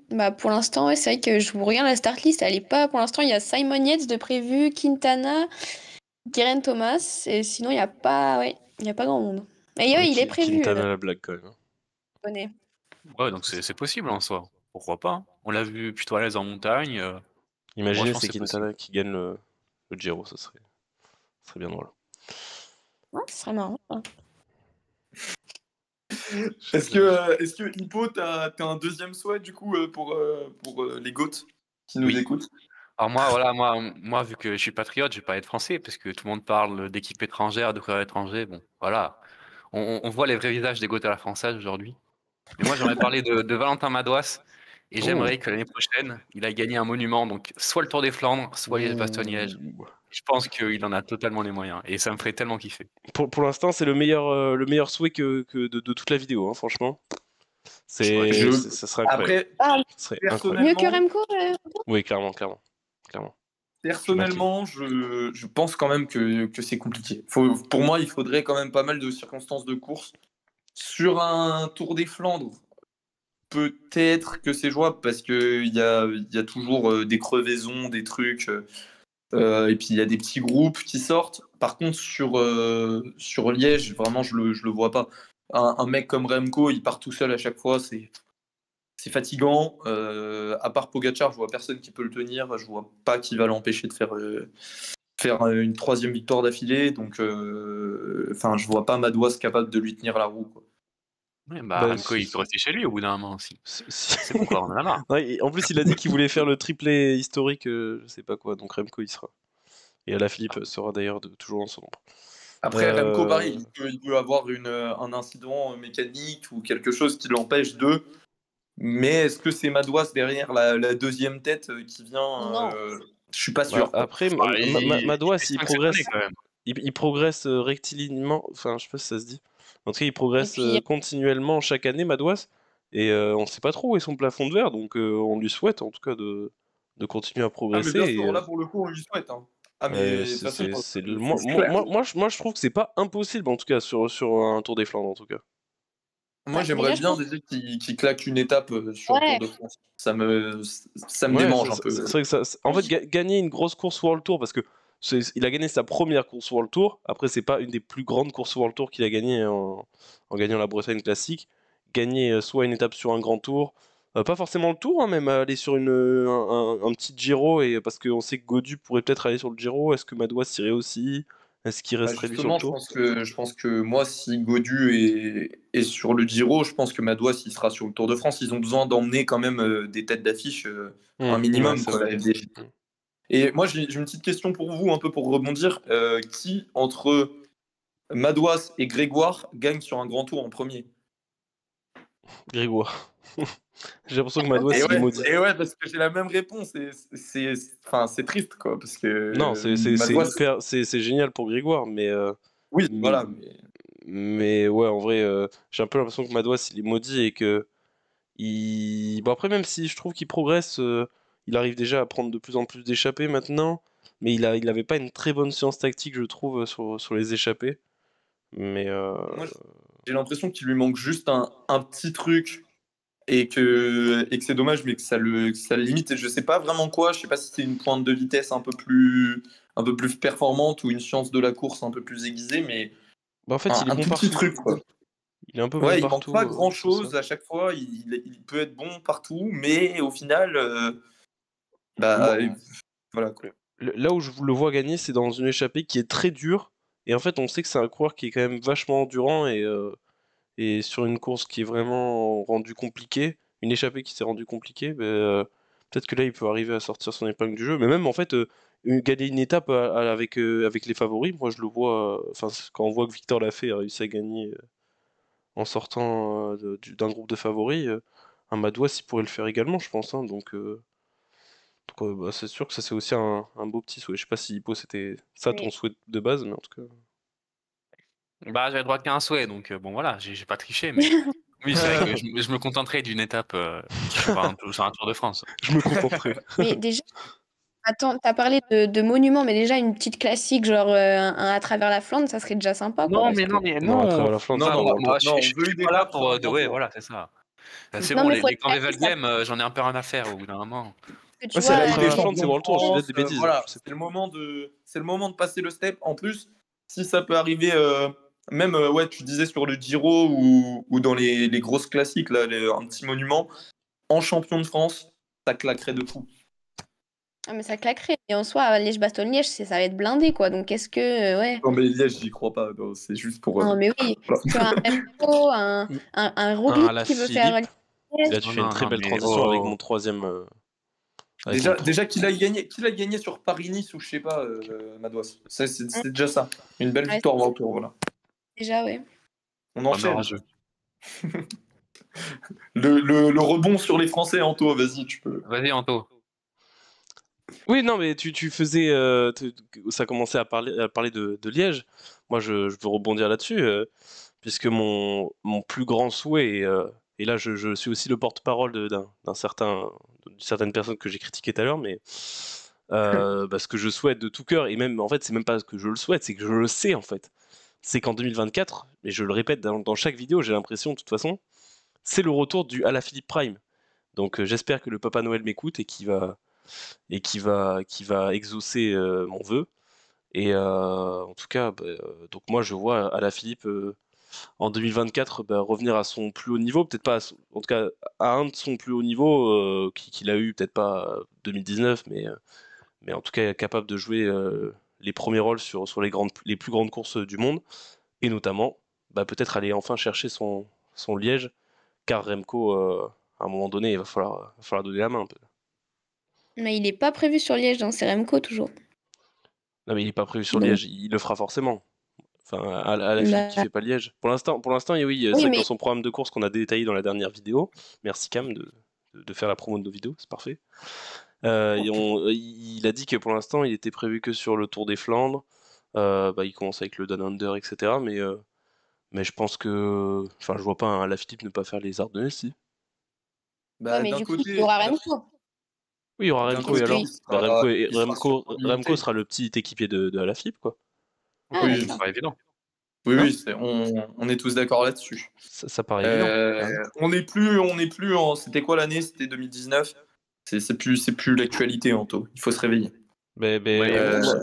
Speaker 3: Bah pour l'instant, ouais, c'est vrai que je vous regarde la start list, elle est pas. Pour l'instant, il y a Simon Yates de prévu, Quintana, Geraint Thomas, et sinon, il n'y a pas, ouais, il y a pas grand monde. Et ouais, il est prévu,
Speaker 2: Quintana la blague quand même. Hein.
Speaker 3: Bonnet.
Speaker 1: Ouais, donc c'est possible en soi. Pourquoi pas, hein. On l'a vu plutôt à l'aise en montagne. Moi, je
Speaker 2: Imaginez
Speaker 1: pense
Speaker 2: c'est
Speaker 1: que c'est
Speaker 2: Quintana qui gagne le Giro, ça serait bien drôle.
Speaker 3: Ouais, ce serait marrant. Ça.
Speaker 4: Est-ce que Hippo, t'as un deuxième souhait du coup pour les GOAT qui nous
Speaker 1: Oui.
Speaker 4: écoutent?
Speaker 1: Alors moi, vu que je suis patriote, je vais pas être français, parce que tout le monde parle d'équipe étrangère, de coureurs étrangers. Bon, voilà. On voit les vrais visages des GOAT à la française aujourd'hui. Mais moi, j'aimerais parler de Valentin Madouas, et j'aimerais que l'année prochaine, il aille gagner un monument, donc soit le Tour des Flandres, soit Liège-Bastogne-Liège. Je pense qu'il en a totalement les moyens, et ça me ferait tellement kiffer.
Speaker 2: Pour l'instant, c'est le meilleur souhait que de toute la vidéo, hein, franchement. Ça serait incroyable.
Speaker 4: Après,
Speaker 2: Ça serait
Speaker 3: Mieux que
Speaker 2: incroyable.
Speaker 3: Remco
Speaker 2: Oui, clairement.
Speaker 4: personnellement, je pense quand même que c'est compliqué. Pour moi, il faudrait quand même pas mal de circonstances de course. Sur un Tour des Flandres, peut-être que c'est jouable parce qu'il y a toujours des crevaisons, des trucs. Et puis il y a des petits groupes qui sortent. Par contre, sur Liège, vraiment, je le vois pas. Un mec comme Remco, il part tout seul à chaque fois, c'est fatigant. À part Pogacar, je vois personne qui peut le tenir. Je vois pas qui va l'empêcher de faire une 3e victoire d'affilée. Donc, je vois pas Madouas capable de lui tenir la roue, quoi.
Speaker 1: Ouais,
Speaker 2: Bah,
Speaker 1: Remco, il peut rester chez lui au bout d'un moment aussi.
Speaker 2: Si-
Speaker 1: C'est bon, quoi, on en a marre.
Speaker 2: Ouais, et en plus, il a dit qu'il voulait faire le triplé historique, je sais pas quoi, donc Remco il sera. Et Alaphilippe sera d'ailleurs toujours dans son ombre.
Speaker 4: Après, Remco, pareil, il peut avoir un incident mécanique ou quelque chose qui l'empêche de. Mais est-ce que c'est Madouas derrière la deuxième tête qui vient
Speaker 3: Non.
Speaker 4: Je suis pas sûr. Quoi.
Speaker 2: Après, Madouas, il progresse. Il progresse rectilignement, enfin, je sais pas si ça se dit. En tout cas, il progresse continuellement chaque année, Madouas. Et on sait pas trop où est son plafond de verre, donc on lui souhaite en tout cas de continuer à progresser.
Speaker 4: Ah, mais bien sûr, là pour le coup, on lui souhaite. Hein. Ah, mais de toute façon,
Speaker 2: moi, je trouve que c'est pas impossible, en tout cas, sur un Tour des Flandres, en tout cas.
Speaker 4: Moi, j'aimerais bien qu'il claque une étape sur le Tour de France. Ça me démange un peu.
Speaker 2: C'est vrai que en fait, gagner une grosse course World Tour, parce que il a gagné sa première course World Tour. Après, c'est pas une des plus grandes courses World Tour qu'il a gagné en gagnant la Bretagne Classique. Gagner soit une étape sur un grand tour, pas forcément le tour, hein, même aller sur un petit Giro, et parce qu'on sait que Gaudu pourrait peut-être aller sur le Giro. Est-ce que Madouas irait aussi? Est-ce qu'il resterait lui sur le tour?
Speaker 4: Je pense que moi, si Gaudu est sur le Giro, je pense que Madouas il sera sur le Tour de France. Ils ont besoin d'emmener quand même des têtes d'affiche, un minimum, la FDJ. Et moi, j'ai une petite question pour vous, un peu pour rebondir. Qui, entre Madouas et Grégoire, gagne sur un grand tour en premier?
Speaker 2: Grégoire. J'ai l'impression que Madouas il est maudit.
Speaker 4: Et ouais, parce que j'ai la même réponse. C'est triste, quoi. Parce que
Speaker 2: non, c'est génial pour Grégoire, mais.
Speaker 4: Oui, voilà.
Speaker 2: Mais ouais, en vrai, j'ai un peu l'impression que Madouas il est maudit et que. Bon, après, même si je trouve qu'il progresse, il arrive déjà à prendre de plus en plus d'échappées maintenant, mais il avait pas une très bonne science tactique, je trouve, sur les échappées. Mais
Speaker 4: Moi, j'ai l'impression qu'il lui manque juste un petit truc et que c'est dommage, mais que ça le limite. Et je sais pas vraiment quoi. Je sais pas si c'est une pointe de vitesse un peu plus performante ou une science de la course un peu plus aiguisée, mais
Speaker 2: en fait, il est
Speaker 4: un
Speaker 2: bon
Speaker 4: tout petit
Speaker 2: partout.
Speaker 4: truc, quoi.
Speaker 2: Il est un peu bon
Speaker 4: Ouais, il manque
Speaker 2: partout.
Speaker 4: pas grand
Speaker 2: c'est ça.
Speaker 4: chose à chaque fois. Il peut être bon partout, mais au final,
Speaker 2: Moi,
Speaker 4: voilà, quoi.
Speaker 2: là où je le vois gagner, c'est dans une échappée qui est très dure. Et en fait, on sait que c'est un coureur qui est quand même vachement endurant et sur une course qui est vraiment rendue compliquée, une échappée qui s'est rendue compliquée, peut-être que là, il peut arriver à sortir son épingle du jeu. Mais même, en fait, gagner une étape avec les favoris, moi, je le vois. Enfin, quand on voit que Victor Lafay a réussi à gagner en sortant d'un groupe de favoris, un Madouas, il pourrait le faire également, je pense. Hein. Donc, c'est sûr que ça, c'est aussi un beau petit souhait. Je sais pas si Hippo, c'était ça ton
Speaker 3: Mais
Speaker 2: souhait de base, mais en tout cas.
Speaker 1: Bah, j'avais droit qu'à un souhait, donc bon voilà, j'ai pas triché, mais oui, c'est vrai que je me contenterai d'une étape sur un Tour de France.
Speaker 2: Je me contenterai.
Speaker 3: mais déjà, attends, t'as parlé de monuments, mais déjà une petite classique, genre un à travers la Flandre, ça serait déjà sympa, quoi. Parce que...
Speaker 2: Non, à travers la Flandre,
Speaker 4: Non,
Speaker 2: c'est pas
Speaker 4: non,
Speaker 2: World
Speaker 1: Moi,
Speaker 2: Tour.
Speaker 4: non, on
Speaker 1: je
Speaker 4: veut
Speaker 1: suis
Speaker 4: une
Speaker 1: pas là
Speaker 4: étape sur
Speaker 1: pour
Speaker 4: un grand
Speaker 1: ouais,
Speaker 4: tour.
Speaker 1: voilà, c'est ça. C'est
Speaker 3: Non,
Speaker 1: bon,
Speaker 3: mais
Speaker 1: les
Speaker 3: faut être
Speaker 1: grands
Speaker 3: réaliste,
Speaker 1: Game, j'en ai un peu rien à faire au bout d'un moment.
Speaker 3: que tu
Speaker 2: Ouais, c'est
Speaker 3: vois,
Speaker 2: à
Speaker 4: Ligue
Speaker 2: travers
Speaker 4: des
Speaker 2: la Flandre, c'est
Speaker 4: champions de
Speaker 2: World Tour, je dis
Speaker 4: France,
Speaker 2: peut-être des bêtises.
Speaker 4: voilà,
Speaker 2: Je sais
Speaker 4: c'est le moment de passer le step. En plus, si ça peut arriver, même, ouais, tu disais sur le Giro ou dans les grosses classiques, là, un petit monument, en champion de France, ça claquerait de fou.
Speaker 3: ah, mais ça claquerait. Et en soi, Liège-Bastogne-Liège, ça va être blindé, quoi. Donc, est-ce que, ouais.
Speaker 4: Non, mais Liège, j'y crois pas. Non, c'est juste pour.
Speaker 3: Non, mais oui,
Speaker 4: Voilà.
Speaker 3: tu as un Remco, un
Speaker 2: un
Speaker 3: Roglic
Speaker 2: à la
Speaker 3: qui veut faire
Speaker 2: Philippe.
Speaker 3: Liège.
Speaker 2: Là, tu
Speaker 1: Non,
Speaker 2: fais une
Speaker 1: non,
Speaker 2: très
Speaker 1: non,
Speaker 2: belle
Speaker 1: mais
Speaker 2: transition avec mon troisième.
Speaker 4: Déjà qu'il a gagné sur Paris-Nice ou je sais pas, Madouas. C'est déjà ça. Une belle
Speaker 3: Ouais,
Speaker 4: victoire au retour, voilà.
Speaker 3: déjà, ouais.
Speaker 4: On
Speaker 1: honneur à
Speaker 4: enchaîne.
Speaker 1: jeu.
Speaker 4: Le rebond sur les Français, Anto, vas-y, tu peux.
Speaker 1: Vas-y, Anto.
Speaker 2: Oui, non, mais tu faisais. Ça commençait à parler de Liège. Moi, je veux rebondir là-dessus, puisque mon plus grand souhait, et là, je suis aussi le porte-parole d'une certaine personne que j'ai critiqué tout à l'heure, mais ce que je souhaite de tout cœur, et même, en fait, c'est même pas que je le souhaite, c'est que je le sais, en fait. C'est qu'en 2024, et je le répète dans chaque vidéo, j'ai l'impression, de toute façon, c'est le retour du Alaphilippe Prime. Donc, j'espère que le Papa Noël m'écoute et qui va exaucer mon vœu. Et en tout cas, donc moi je vois Alaphilippe en 2024 revenir à son plus haut niveau, peut-être pas, en tout cas à un de son plus haut niveau qu'il a eu, peut-être pas 2019, mais en tout cas capable de jouer les premiers rôles sur les plus grandes courses du monde, et notamment peut-être aller enfin chercher son Liège, car Remco, à un moment donné, il va falloir donner la main un peu.
Speaker 3: Mais il n'est pas prévu sur Liège dans ses Remco, toujours.
Speaker 2: Non, mais il est pas prévu sur
Speaker 3: Donc,
Speaker 2: Liège, il le fera forcément. Enfin, à la Philippe qui
Speaker 3: bah,
Speaker 2: fait pas Liège. Pour l'instant, et oui, c'est
Speaker 3: oui,
Speaker 2: vrai que dans
Speaker 3: mais
Speaker 2: son programme de course qu'on a détaillé dans la dernière vidéo, merci Cam de faire la promo de nos vidéos, c'est parfait. Il a dit que pour l'instant, il était prévu que sur le Tour des Flandres. Il commence avec le Down Under, etc. Mais je pense que, enfin, je vois pas la Philippe ne pas faire les Ardennes, si.
Speaker 3: ouais, mais
Speaker 4: D'un
Speaker 3: du coup, il y
Speaker 4: côté,
Speaker 3: aura Remco.
Speaker 2: Oui, il y aura
Speaker 4: d'un
Speaker 2: Remco, et
Speaker 4: côté,
Speaker 2: alors?
Speaker 4: il sera sur son
Speaker 2: Remco
Speaker 4: limité.
Speaker 2: sera le petit équipier de Alaphilippe, quoi.
Speaker 3: Ah,
Speaker 4: Oui,
Speaker 3: d'accord.
Speaker 1: Pas évident.
Speaker 4: oui,
Speaker 2: Hein?
Speaker 4: oui, on est tous d'accord là-dessus.
Speaker 2: Ça paraît évident.
Speaker 4: C'était quoi l'année? C'était 2019. C'est plus l'actualité, Anto. Il faut se réveiller.
Speaker 1: Oui,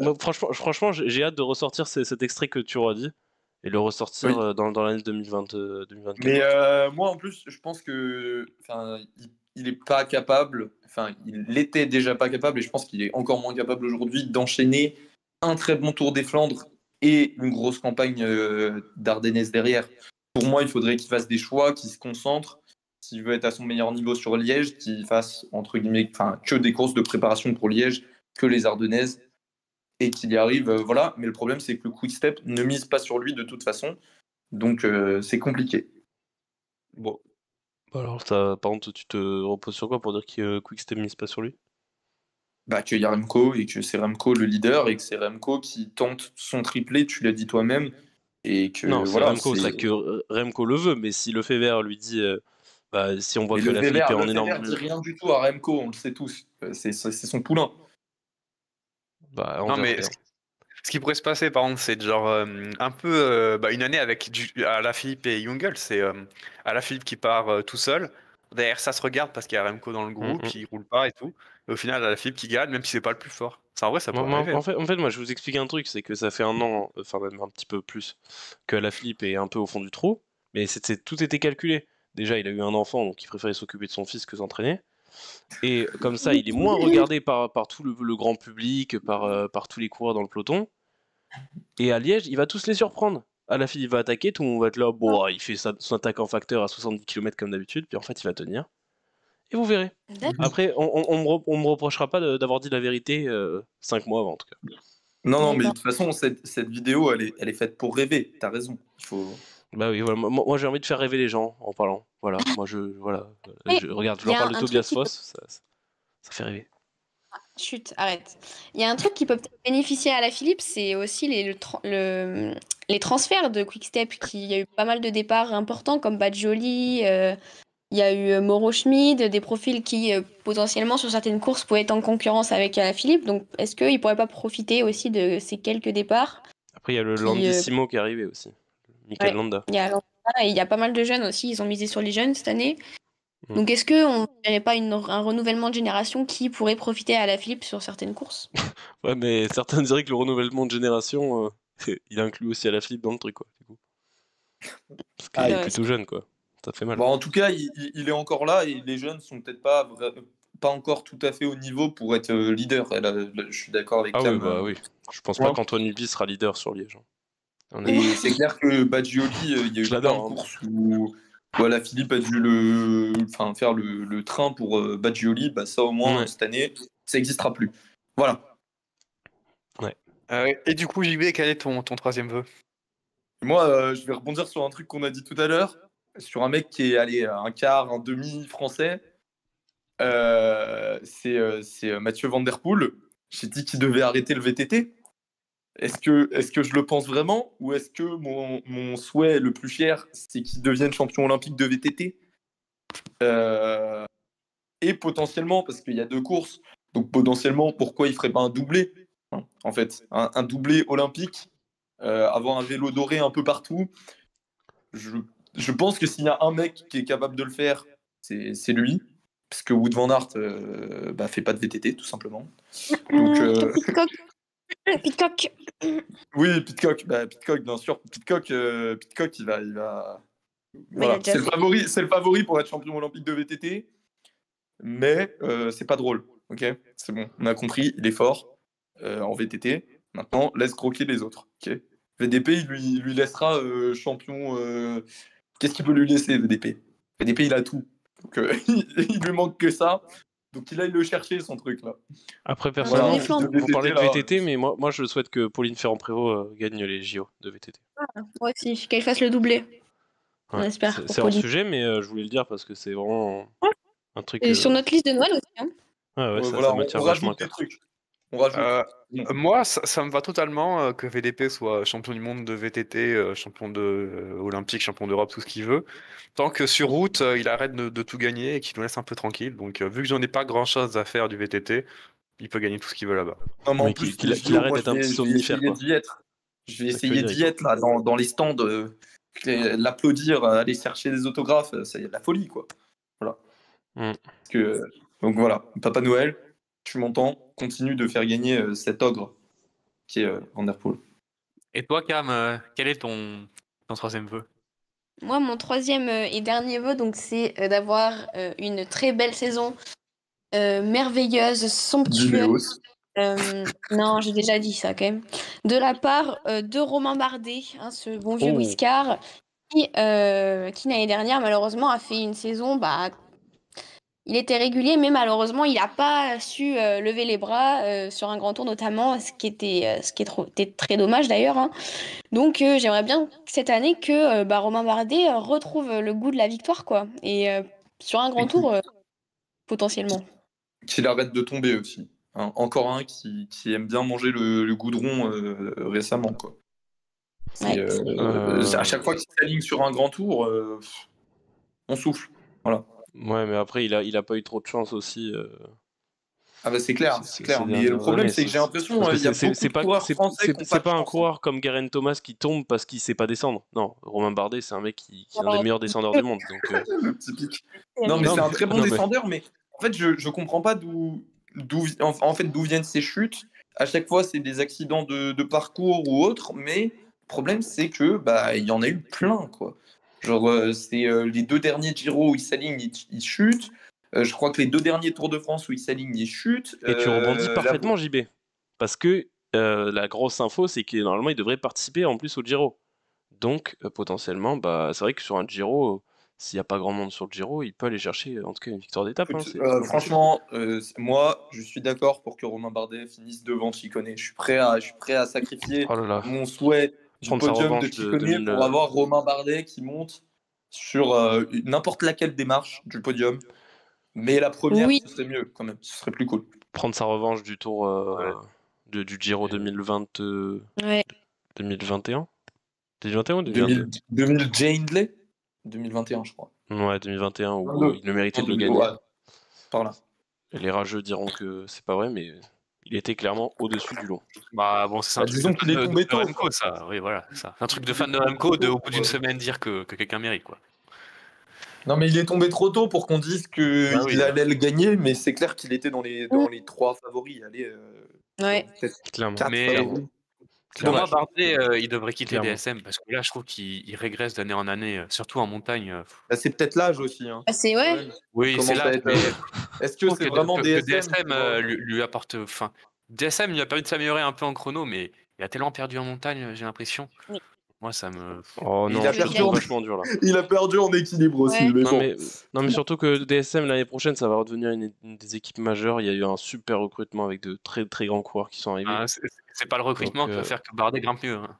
Speaker 2: Moi, franchement, j'ai hâte de ressortir cet extrait que tu auras dit et le ressortir
Speaker 4: Oui.
Speaker 2: dans l'année 2024.
Speaker 4: Mais moi, en plus, je pense que, enfin, il est pas capable. Enfin, il l'était déjà pas capable, et je pense qu'il est encore moins capable aujourd'hui d'enchaîner un très bon Tour des Flandres et une grosse campagne d'Ardennes derrière. Pour moi, il faudrait qu'il fasse des choix, qu'il se concentre. S'il veut être à son meilleur niveau sur Liège, qu'il fasse entre guillemets, enfin, que des courses de préparation pour Liège, que les Ardennaises, et qu'il y arrive. Voilà. Mais le problème, c'est que le Quick Step ne mise pas sur lui de toute façon, donc c'est compliqué.
Speaker 2: Bon. Alors, par contre, tu te reposes sur quoi pour dire que Quickstep mise pas sur lui?
Speaker 4: Bah, qu'il y a Remco et que c'est Remco le leader et que c'est Remco qui tente son triplé, tu l'as dit toi-même, et que
Speaker 2: Non, c'est
Speaker 4: voilà,
Speaker 2: Remco, c'est que Remco le veut, mais si Lefebvre lui dit, si on voit
Speaker 4: Et
Speaker 2: que
Speaker 4: le
Speaker 2: la Philippe est en
Speaker 4: Weber
Speaker 2: énorme.
Speaker 4: dit rien du tout à Remco, on le sait tous. C'est son poulain.
Speaker 2: On
Speaker 1: non,
Speaker 2: verra
Speaker 1: mais
Speaker 2: bien.
Speaker 1: Ce qui pourrait se passer, par contre, c'est de genre un peu une année avec Alaphilippe et Jungel. C'est Alaphilippe qui part tout seul. Derrière, ça se regarde parce qu'il y a Remco dans le
Speaker 2: Mm,
Speaker 1: groupe,
Speaker 2: mm.
Speaker 1: il roule pas et tout. Et au final, Alaphilippe qui gagne, même si c'est pas le plus fort. Ça, en vrai, ça pourrait arriver.
Speaker 2: En fait, moi, je vous explique un truc, c'est que ça fait un an, enfin même un petit peu plus, que Alaphilippe est un peu au fond du trou, mais tout était calculé. Déjà, il a eu un enfant, donc il préférait s'occuper de son fils que s'entraîner. Et comme ça, il est moins regardé par tout le grand public, par tous les coureurs dans le peloton. Et à Liège, il va tous les surprendre. Alaphilippe va attaquer, tout le monde va être là, bon, il fait son attaque en facteur à 70 km comme d'habitude, puis en fait, il va tenir. Et vous verrez.
Speaker 3: D'accord.
Speaker 2: Après, on me reprochera pas d'avoir dit la vérité 5 mois avant, en tout cas.
Speaker 4: Non, mais de
Speaker 3: D'accord.
Speaker 4: toute façon, cette vidéo, elle est faite pour rêver. T'as raison. Il faut.
Speaker 2: Bah oui, voilà. Moi j'ai envie de faire rêver les gens en parlant. Voilà, regarde, je
Speaker 3: Il y
Speaker 2: leur
Speaker 3: a
Speaker 2: parle de
Speaker 3: un truc
Speaker 2: Tobias
Speaker 3: qui peut...
Speaker 2: Foss, ça fait rêver.
Speaker 3: Chut, arrête. Il y a un truc qui peut peut-être bénéficier à la Philippe, c'est aussi les transferts de Quick-Step. Il y a eu pas mal de départs importants comme Badjoli, il y a eu Mauro Schmid, des profils qui potentiellement sur certaines courses pouvaient être en concurrence avec la Philippe. Donc est-ce qu'ils ne pourraient pas profiter aussi de ces quelques départs
Speaker 2: Après il y a le
Speaker 3: qui,
Speaker 2: Landissimo qui est arrivé aussi. Michael
Speaker 3: ouais,
Speaker 2: Landa.
Speaker 3: il y a, et il y a pas mal de jeunes aussi, ils ont misé sur les jeunes cette année.
Speaker 2: Mm.
Speaker 3: Donc est-ce qu'on ne verrait pas un renouvellement de génération qui pourrait profiter à la Philippe sur certaines courses?
Speaker 2: Ouais, mais certains diraient que le renouvellement de génération, il inclut aussi Alaphilippe dans le truc, quoi, du coup. Parce qu'il
Speaker 4: Ah,
Speaker 2: est
Speaker 3: Ouais,
Speaker 2: plutôt jeune, quoi. Ça fait mal.
Speaker 4: bon, en tout cas, il est encore là et les jeunes sont peut-être pas encore tout à fait au niveau pour être leader. Et là, je suis d'accord avec
Speaker 2: Ah oui,
Speaker 4: Cam.
Speaker 2: bah oui. Je pense pas
Speaker 4: Ouais.
Speaker 2: qu'Antoine Ubi sera leader sur Liège, hein.
Speaker 4: Et c'est clair que Badgioli, il y a
Speaker 2: Je
Speaker 4: eu plein
Speaker 2: l'adore,
Speaker 4: de
Speaker 2: hein.
Speaker 4: courses où voilà, Philippe a dû faire le train pour Badgioli. Bah, ça, au moins,
Speaker 2: Ouais.
Speaker 4: cette année, ça n'existera plus. Voilà.
Speaker 2: Ouais.
Speaker 1: Et du coup, JB, quel est ton troisième vœu?
Speaker 4: Moi, je vais rebondir sur un truc qu'on a dit tout à l'heure, sur un mec qui est allé à un quart, un demi français. C'est Mathieu Van Der Poel. J'ai dit qu'il devait arrêter le VTT. Est-ce que je le pense vraiment ou est-ce que mon souhait le plus cher, c'est qu'il devienne champion olympique de VTT et potentiellement, parce qu'il y a 2 courses, donc potentiellement, pourquoi il ferait pas un doublé en fait, un doublé olympique, avoir un vélo doré un peu partout. Je pense que s'il y a un mec qui est capable de le faire, c'est lui. Parce que Wout van Aert fait pas de VTT, tout simplement. Donc,
Speaker 3: Pitcock. Pitcock.
Speaker 4: oui, Pitcock, bien sûr. Pitcock, il va.
Speaker 3: Bah, il a
Speaker 4: Voilà,
Speaker 3: déjà fait.
Speaker 4: c'est le favori pour être champion olympique de VTT, mais c'est pas drôle. Ok, c'est bon, on a compris, il est fort en VTT. Maintenant, laisse croquer les autres. Ok, VDP, il lui laissera champion. Qu'est-ce qu'il peut lui laisser, VDP? VDP, il a tout. Donc, il lui manque que ça. Donc, il aille le chercher, son truc là.
Speaker 2: Après,
Speaker 4: Voilà,
Speaker 2: personnellement,
Speaker 3: Les
Speaker 4: en plus
Speaker 3: flancs.
Speaker 4: de
Speaker 2: vous parlez
Speaker 4: VTT,
Speaker 2: de
Speaker 4: là.
Speaker 2: VTT, mais moi je souhaite que Pauline Ferrand-Prévot gagne les JO de VTT.
Speaker 3: Moi aussi, qu'elle fasse le doublé. On
Speaker 2: Ouais,
Speaker 3: espère pour
Speaker 2: c'est hors
Speaker 3: Pauline.
Speaker 2: sujet, mais je voulais le dire parce que c'est vraiment un truc.
Speaker 3: Et sur notre liste de Noël aussi. Hein.
Speaker 2: Ouais,
Speaker 4: Voilà,
Speaker 2: ça me tient
Speaker 4: on
Speaker 2: vachement à
Speaker 4: rajoute des
Speaker 2: cœur.
Speaker 4: trucs. On rajoute.
Speaker 1: Euh,
Speaker 4: Bon.
Speaker 1: Moi, ça me va totalement que VDP soit champion du monde de VTT, champion olympique, champion d'Europe, tout ce qu'il veut. Tant que sur route, il arrête de tout gagner et qu'il nous laisse un peu tranquille. Donc, vu que j'en ai pas grand-chose à faire du VTT, il peut gagner tout ce qu'il veut là-bas.
Speaker 4: Non, mais en
Speaker 2: Oui,
Speaker 4: plus,
Speaker 2: qu'il
Speaker 4: les
Speaker 2: qu'il
Speaker 4: JO,
Speaker 2: arrête
Speaker 4: moi,
Speaker 2: d'être un petit
Speaker 4: je vais
Speaker 2: somnifère,
Speaker 4: essayer
Speaker 2: quoi.
Speaker 4: d'y être. Je vais
Speaker 2: C'est ça que tu veux
Speaker 4: essayer
Speaker 2: dire,
Speaker 4: d'y être là, dans les stands, l'applaudir, aller chercher des autographes, c'est de la folie, quoi. Voilà.
Speaker 2: Mm.
Speaker 4: Donc voilà, Papa Noël, tu m'entends, continue de faire gagner cet ogre qui est Van Der Poel.
Speaker 1: Et toi, Cam, quel est ton troisième vœu?
Speaker 3: Moi, mon troisième et dernier vœu, donc, c'est d'avoir une très belle saison, merveilleuse, somptueuse.
Speaker 4: Dinéos.
Speaker 3: Non, j'ai déjà dit ça quand même. De la part de Romain Bardet, hein, ce bon vieux
Speaker 2: Oh.
Speaker 3: Wiscar, qui l'année dernière, malheureusement, a fait une saison. Il était régulier, mais malheureusement, il n'a pas su lever les bras sur un grand tour, notamment, était très dommage d'ailleurs. Hein. Donc, j'aimerais bien cette année que Romain Bardet retrouve le goût de la victoire, quoi. Et sur un grand tour, potentiellement.
Speaker 4: Qu'il arrête de tomber aussi. Hein, encore un qui aime bien manger le goudron récemment, quoi.
Speaker 3: Ouais.
Speaker 4: À chaque fois qu'il s'aligne sur un grand tour, on souffle. Voilà.
Speaker 2: Ouais, mais après, il a pas eu trop de chance aussi.
Speaker 4: Ah bah c'est clair,
Speaker 2: C'est-
Speaker 4: c'est clair.
Speaker 2: c'est-
Speaker 4: Mais le
Speaker 2: ouais,
Speaker 4: problème,
Speaker 2: mais
Speaker 4: c'est que j'ai l'impression
Speaker 2: parce que
Speaker 4: il y a
Speaker 2: c'est
Speaker 4: beaucoup de
Speaker 2: pas
Speaker 4: coureurs français qui n'ont
Speaker 2: c'est
Speaker 4: pas
Speaker 2: pas
Speaker 4: de
Speaker 2: un
Speaker 4: chance.
Speaker 2: coureur comme Geraint Thomas qui tombe parce qu'il sait pas descendre. Non, Romain Bardet, c'est un mec qui est un des
Speaker 3: Ouais.
Speaker 2: meilleurs descendeurs du monde. Donc
Speaker 4: Le typique. Non, mais
Speaker 2: Non,
Speaker 4: c'est un
Speaker 2: mais-
Speaker 4: très bon
Speaker 2: non, mais-
Speaker 4: descendeur, mais en fait, je comprends pas en fait, d'où viennent ces chutes. À chaque fois, c'est des accidents de parcours ou autre, mais le problème, c'est que bah il y en a eu plein, quoi. Genre, c'est les 2 derniers Giro où il s'aligne, il chute. Je crois que les 2 derniers Tours de France où il s'aligne, il chute.
Speaker 2: Et tu rebondis
Speaker 4: La-
Speaker 2: parfaitement, JB. Parce que la grosse info, c'est que normalement, il devrait participer en plus au Giro. Donc, potentiellement, bah, c'est vrai que sur un Giro, s'il n'y a pas grand monde sur le Giro, il peut aller chercher en tout cas une victoire d'étape. Hein,
Speaker 4: Écoute,
Speaker 2: c'est pas possible.
Speaker 4: franchement, moi, je suis d'accord pour que Romain Bardet finisse devant Ciccone. Je suis prêt à sacrifier
Speaker 2: Oh là là.
Speaker 4: mon souhait du
Speaker 2: Prendre sa
Speaker 4: podium de
Speaker 2: revanche de
Speaker 4: Ciccone
Speaker 2: 2000.
Speaker 4: pour avoir Romain Bardet qui monte sur n'importe laquelle des marches du podium. Mais la première,
Speaker 3: Oui.
Speaker 4: ce serait mieux quand même. Ce serait plus cool.
Speaker 2: Prendre sa revanche du tour
Speaker 1: Ouais.
Speaker 2: du Giro 2020,
Speaker 3: Ouais.
Speaker 2: 2021 2021 ou 2022
Speaker 4: 2000 Jay Hindley 2021, je crois.
Speaker 2: Ouais, 2021, où
Speaker 4: 22.
Speaker 2: il le méritait de le
Speaker 4: 22,
Speaker 2: gagner.
Speaker 4: ouais. Par là.
Speaker 2: Et les rageux diront que c'est pas vrai, mais il était clairement au-dessus du lot.
Speaker 1: Bah bon, c'est un
Speaker 4: Bah,
Speaker 1: truc
Speaker 4: disons
Speaker 1: de
Speaker 4: qu'il est
Speaker 1: fan
Speaker 4: tombé
Speaker 1: de
Speaker 4: tôt,
Speaker 1: Remco,
Speaker 4: quoi.
Speaker 1: ça. Oui, voilà, ça. Un truc de fan de Remco de au bout d'une semaine dire que quelqu'un mérite, quoi.
Speaker 4: Non, mais il est tombé trop tôt pour qu'on dise qu'il
Speaker 1: Bah oui.
Speaker 4: allait le gagner, mais c'est clair qu'il était dans les 3 favoris. Allez,
Speaker 3: Ouais.
Speaker 4: peut-être
Speaker 2: Clairement.
Speaker 4: 4
Speaker 1: Mais
Speaker 4: favoris.
Speaker 1: pour moi,
Speaker 4: Dommage.
Speaker 1: Bardet, il devrait quitter
Speaker 2: Clairement.
Speaker 1: DSM parce que là, je trouve qu'il régresse d'année en année, surtout en montagne.
Speaker 4: Bah, c'est peut-être l'âge aussi. Hein.
Speaker 3: Ah, c'est
Speaker 4: Quand
Speaker 3: ouais.
Speaker 4: même.
Speaker 1: Oui,
Speaker 4: Commence
Speaker 1: c'est
Speaker 4: à
Speaker 1: là.
Speaker 4: être,
Speaker 1: Mais
Speaker 4: Est-ce
Speaker 1: je
Speaker 4: que
Speaker 1: trouve
Speaker 4: c'est vraiment
Speaker 1: que
Speaker 4: DSM
Speaker 1: DSM
Speaker 4: tu vois
Speaker 1: lui apporte. Enfin, DSM lui a permis de s'améliorer un peu en chrono, mais il a tellement perdu en montagne, j'ai l'impression.
Speaker 3: Oui.
Speaker 1: Moi, ça me.
Speaker 2: Oh
Speaker 4: Il
Speaker 2: non,
Speaker 4: a
Speaker 2: je
Speaker 4: perdu
Speaker 2: trouve
Speaker 4: en-
Speaker 2: vachement dur là.
Speaker 4: Il a perdu en équilibre aussi,
Speaker 3: Ouais.
Speaker 4: mais
Speaker 2: Non
Speaker 4: bon.
Speaker 2: mais, non mais surtout que DSM l'année prochaine ça va redevenir une des équipes majeures. Il y a eu un super recrutement avec de très très grands coureurs qui sont arrivés.
Speaker 1: Ah, c'est pas le recrutement
Speaker 2: Donc,
Speaker 1: qui va faire que Bardet grimpe mieux. Hein.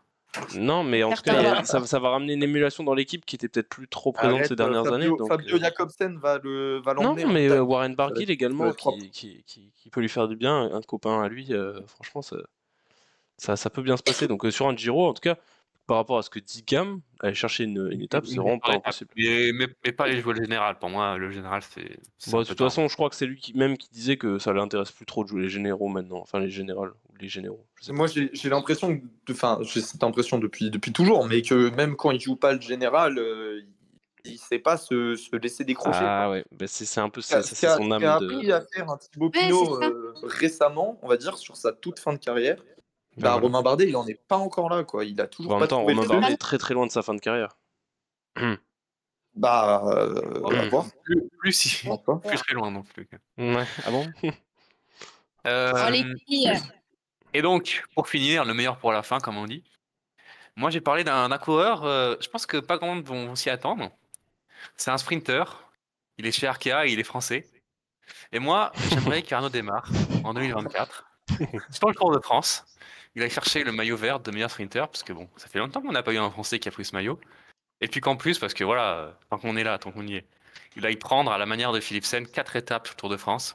Speaker 2: Non mais en tout cas
Speaker 3: Certains.
Speaker 2: ça va ramener une émulation dans l'équipe qui était peut-être plus trop présente
Speaker 4: Arrête,
Speaker 2: ces dernières années. Donc,
Speaker 4: Fabio Jacobsen va
Speaker 2: non
Speaker 4: l'emmener en
Speaker 2: mais
Speaker 4: montagne.
Speaker 2: Warren
Speaker 4: Ça va
Speaker 2: Barguil
Speaker 4: être-
Speaker 2: également
Speaker 4: ça va être propre.
Speaker 2: qui peut lui faire du bien, un copain à lui. Franchement ça peut bien se passer. Donc sur un Giro en tout cas par rapport à ce que dit Gam, aller chercher une étape c'est vraiment pas impossible.
Speaker 1: Mais pas les jouer le général. Pour moi, le général, c'est
Speaker 2: Bon,
Speaker 1: un
Speaker 2: de
Speaker 1: peu
Speaker 2: toute
Speaker 1: tard.
Speaker 2: façon, je crois que c'est lui même qui disait que ça l'intéresse plus trop de jouer les généraux maintenant. Enfin, les générales ou les généraux. Je sais pas.
Speaker 4: Moi, j'ai l'impression, enfin, j'ai cette impression depuis toujours, mais que même quand il joue pas le général, il sait pas se laisser décrocher. Quoi.
Speaker 2: Ah ouais, bah, c'est un peu
Speaker 4: Ce
Speaker 2: c'est son
Speaker 4: qu'a
Speaker 2: âme
Speaker 4: appris à faire un Thibaut
Speaker 3: Ouais,
Speaker 4: Pinot
Speaker 3: c'est ça.
Speaker 4: récemment, on va dire, sur sa toute fin de carrière,
Speaker 2: Ben voilà.
Speaker 4: Romain Bardet, il en est pas encore là, quoi. Il a toujours
Speaker 2: Bon, en
Speaker 4: pas
Speaker 2: même temps,
Speaker 4: trouvé le
Speaker 2: Romain
Speaker 4: truc.
Speaker 2: Bardet est très très loin de sa fin de carrière.
Speaker 4: Bah, à voir.
Speaker 1: Plus si.
Speaker 4: On va voir.
Speaker 1: Plus très loin non plus.
Speaker 2: Ouais. Ah bon?
Speaker 3: Oh, les filles.
Speaker 1: Et donc, pour finir, le meilleur pour la fin, comme on dit. Moi, j'ai parlé d'un coureur, je pense que pas grand monde vont s'y attendre. C'est un sprinter. Il est chez Arkea, il est français. Et moi, j'aimerais qu'Arnaud démarre en 2024. Sur le Tour de France, il a cherché le maillot vert de meilleur sprinter, parce que bon, ça fait longtemps qu'on n'a pas eu un Français qui a pris ce maillot. Et puis qu'en plus, parce que voilà, tant qu'on est là, tant qu'on y est, il va y prendre à la manière de Philipsen 4 étapes sur le Tour de France.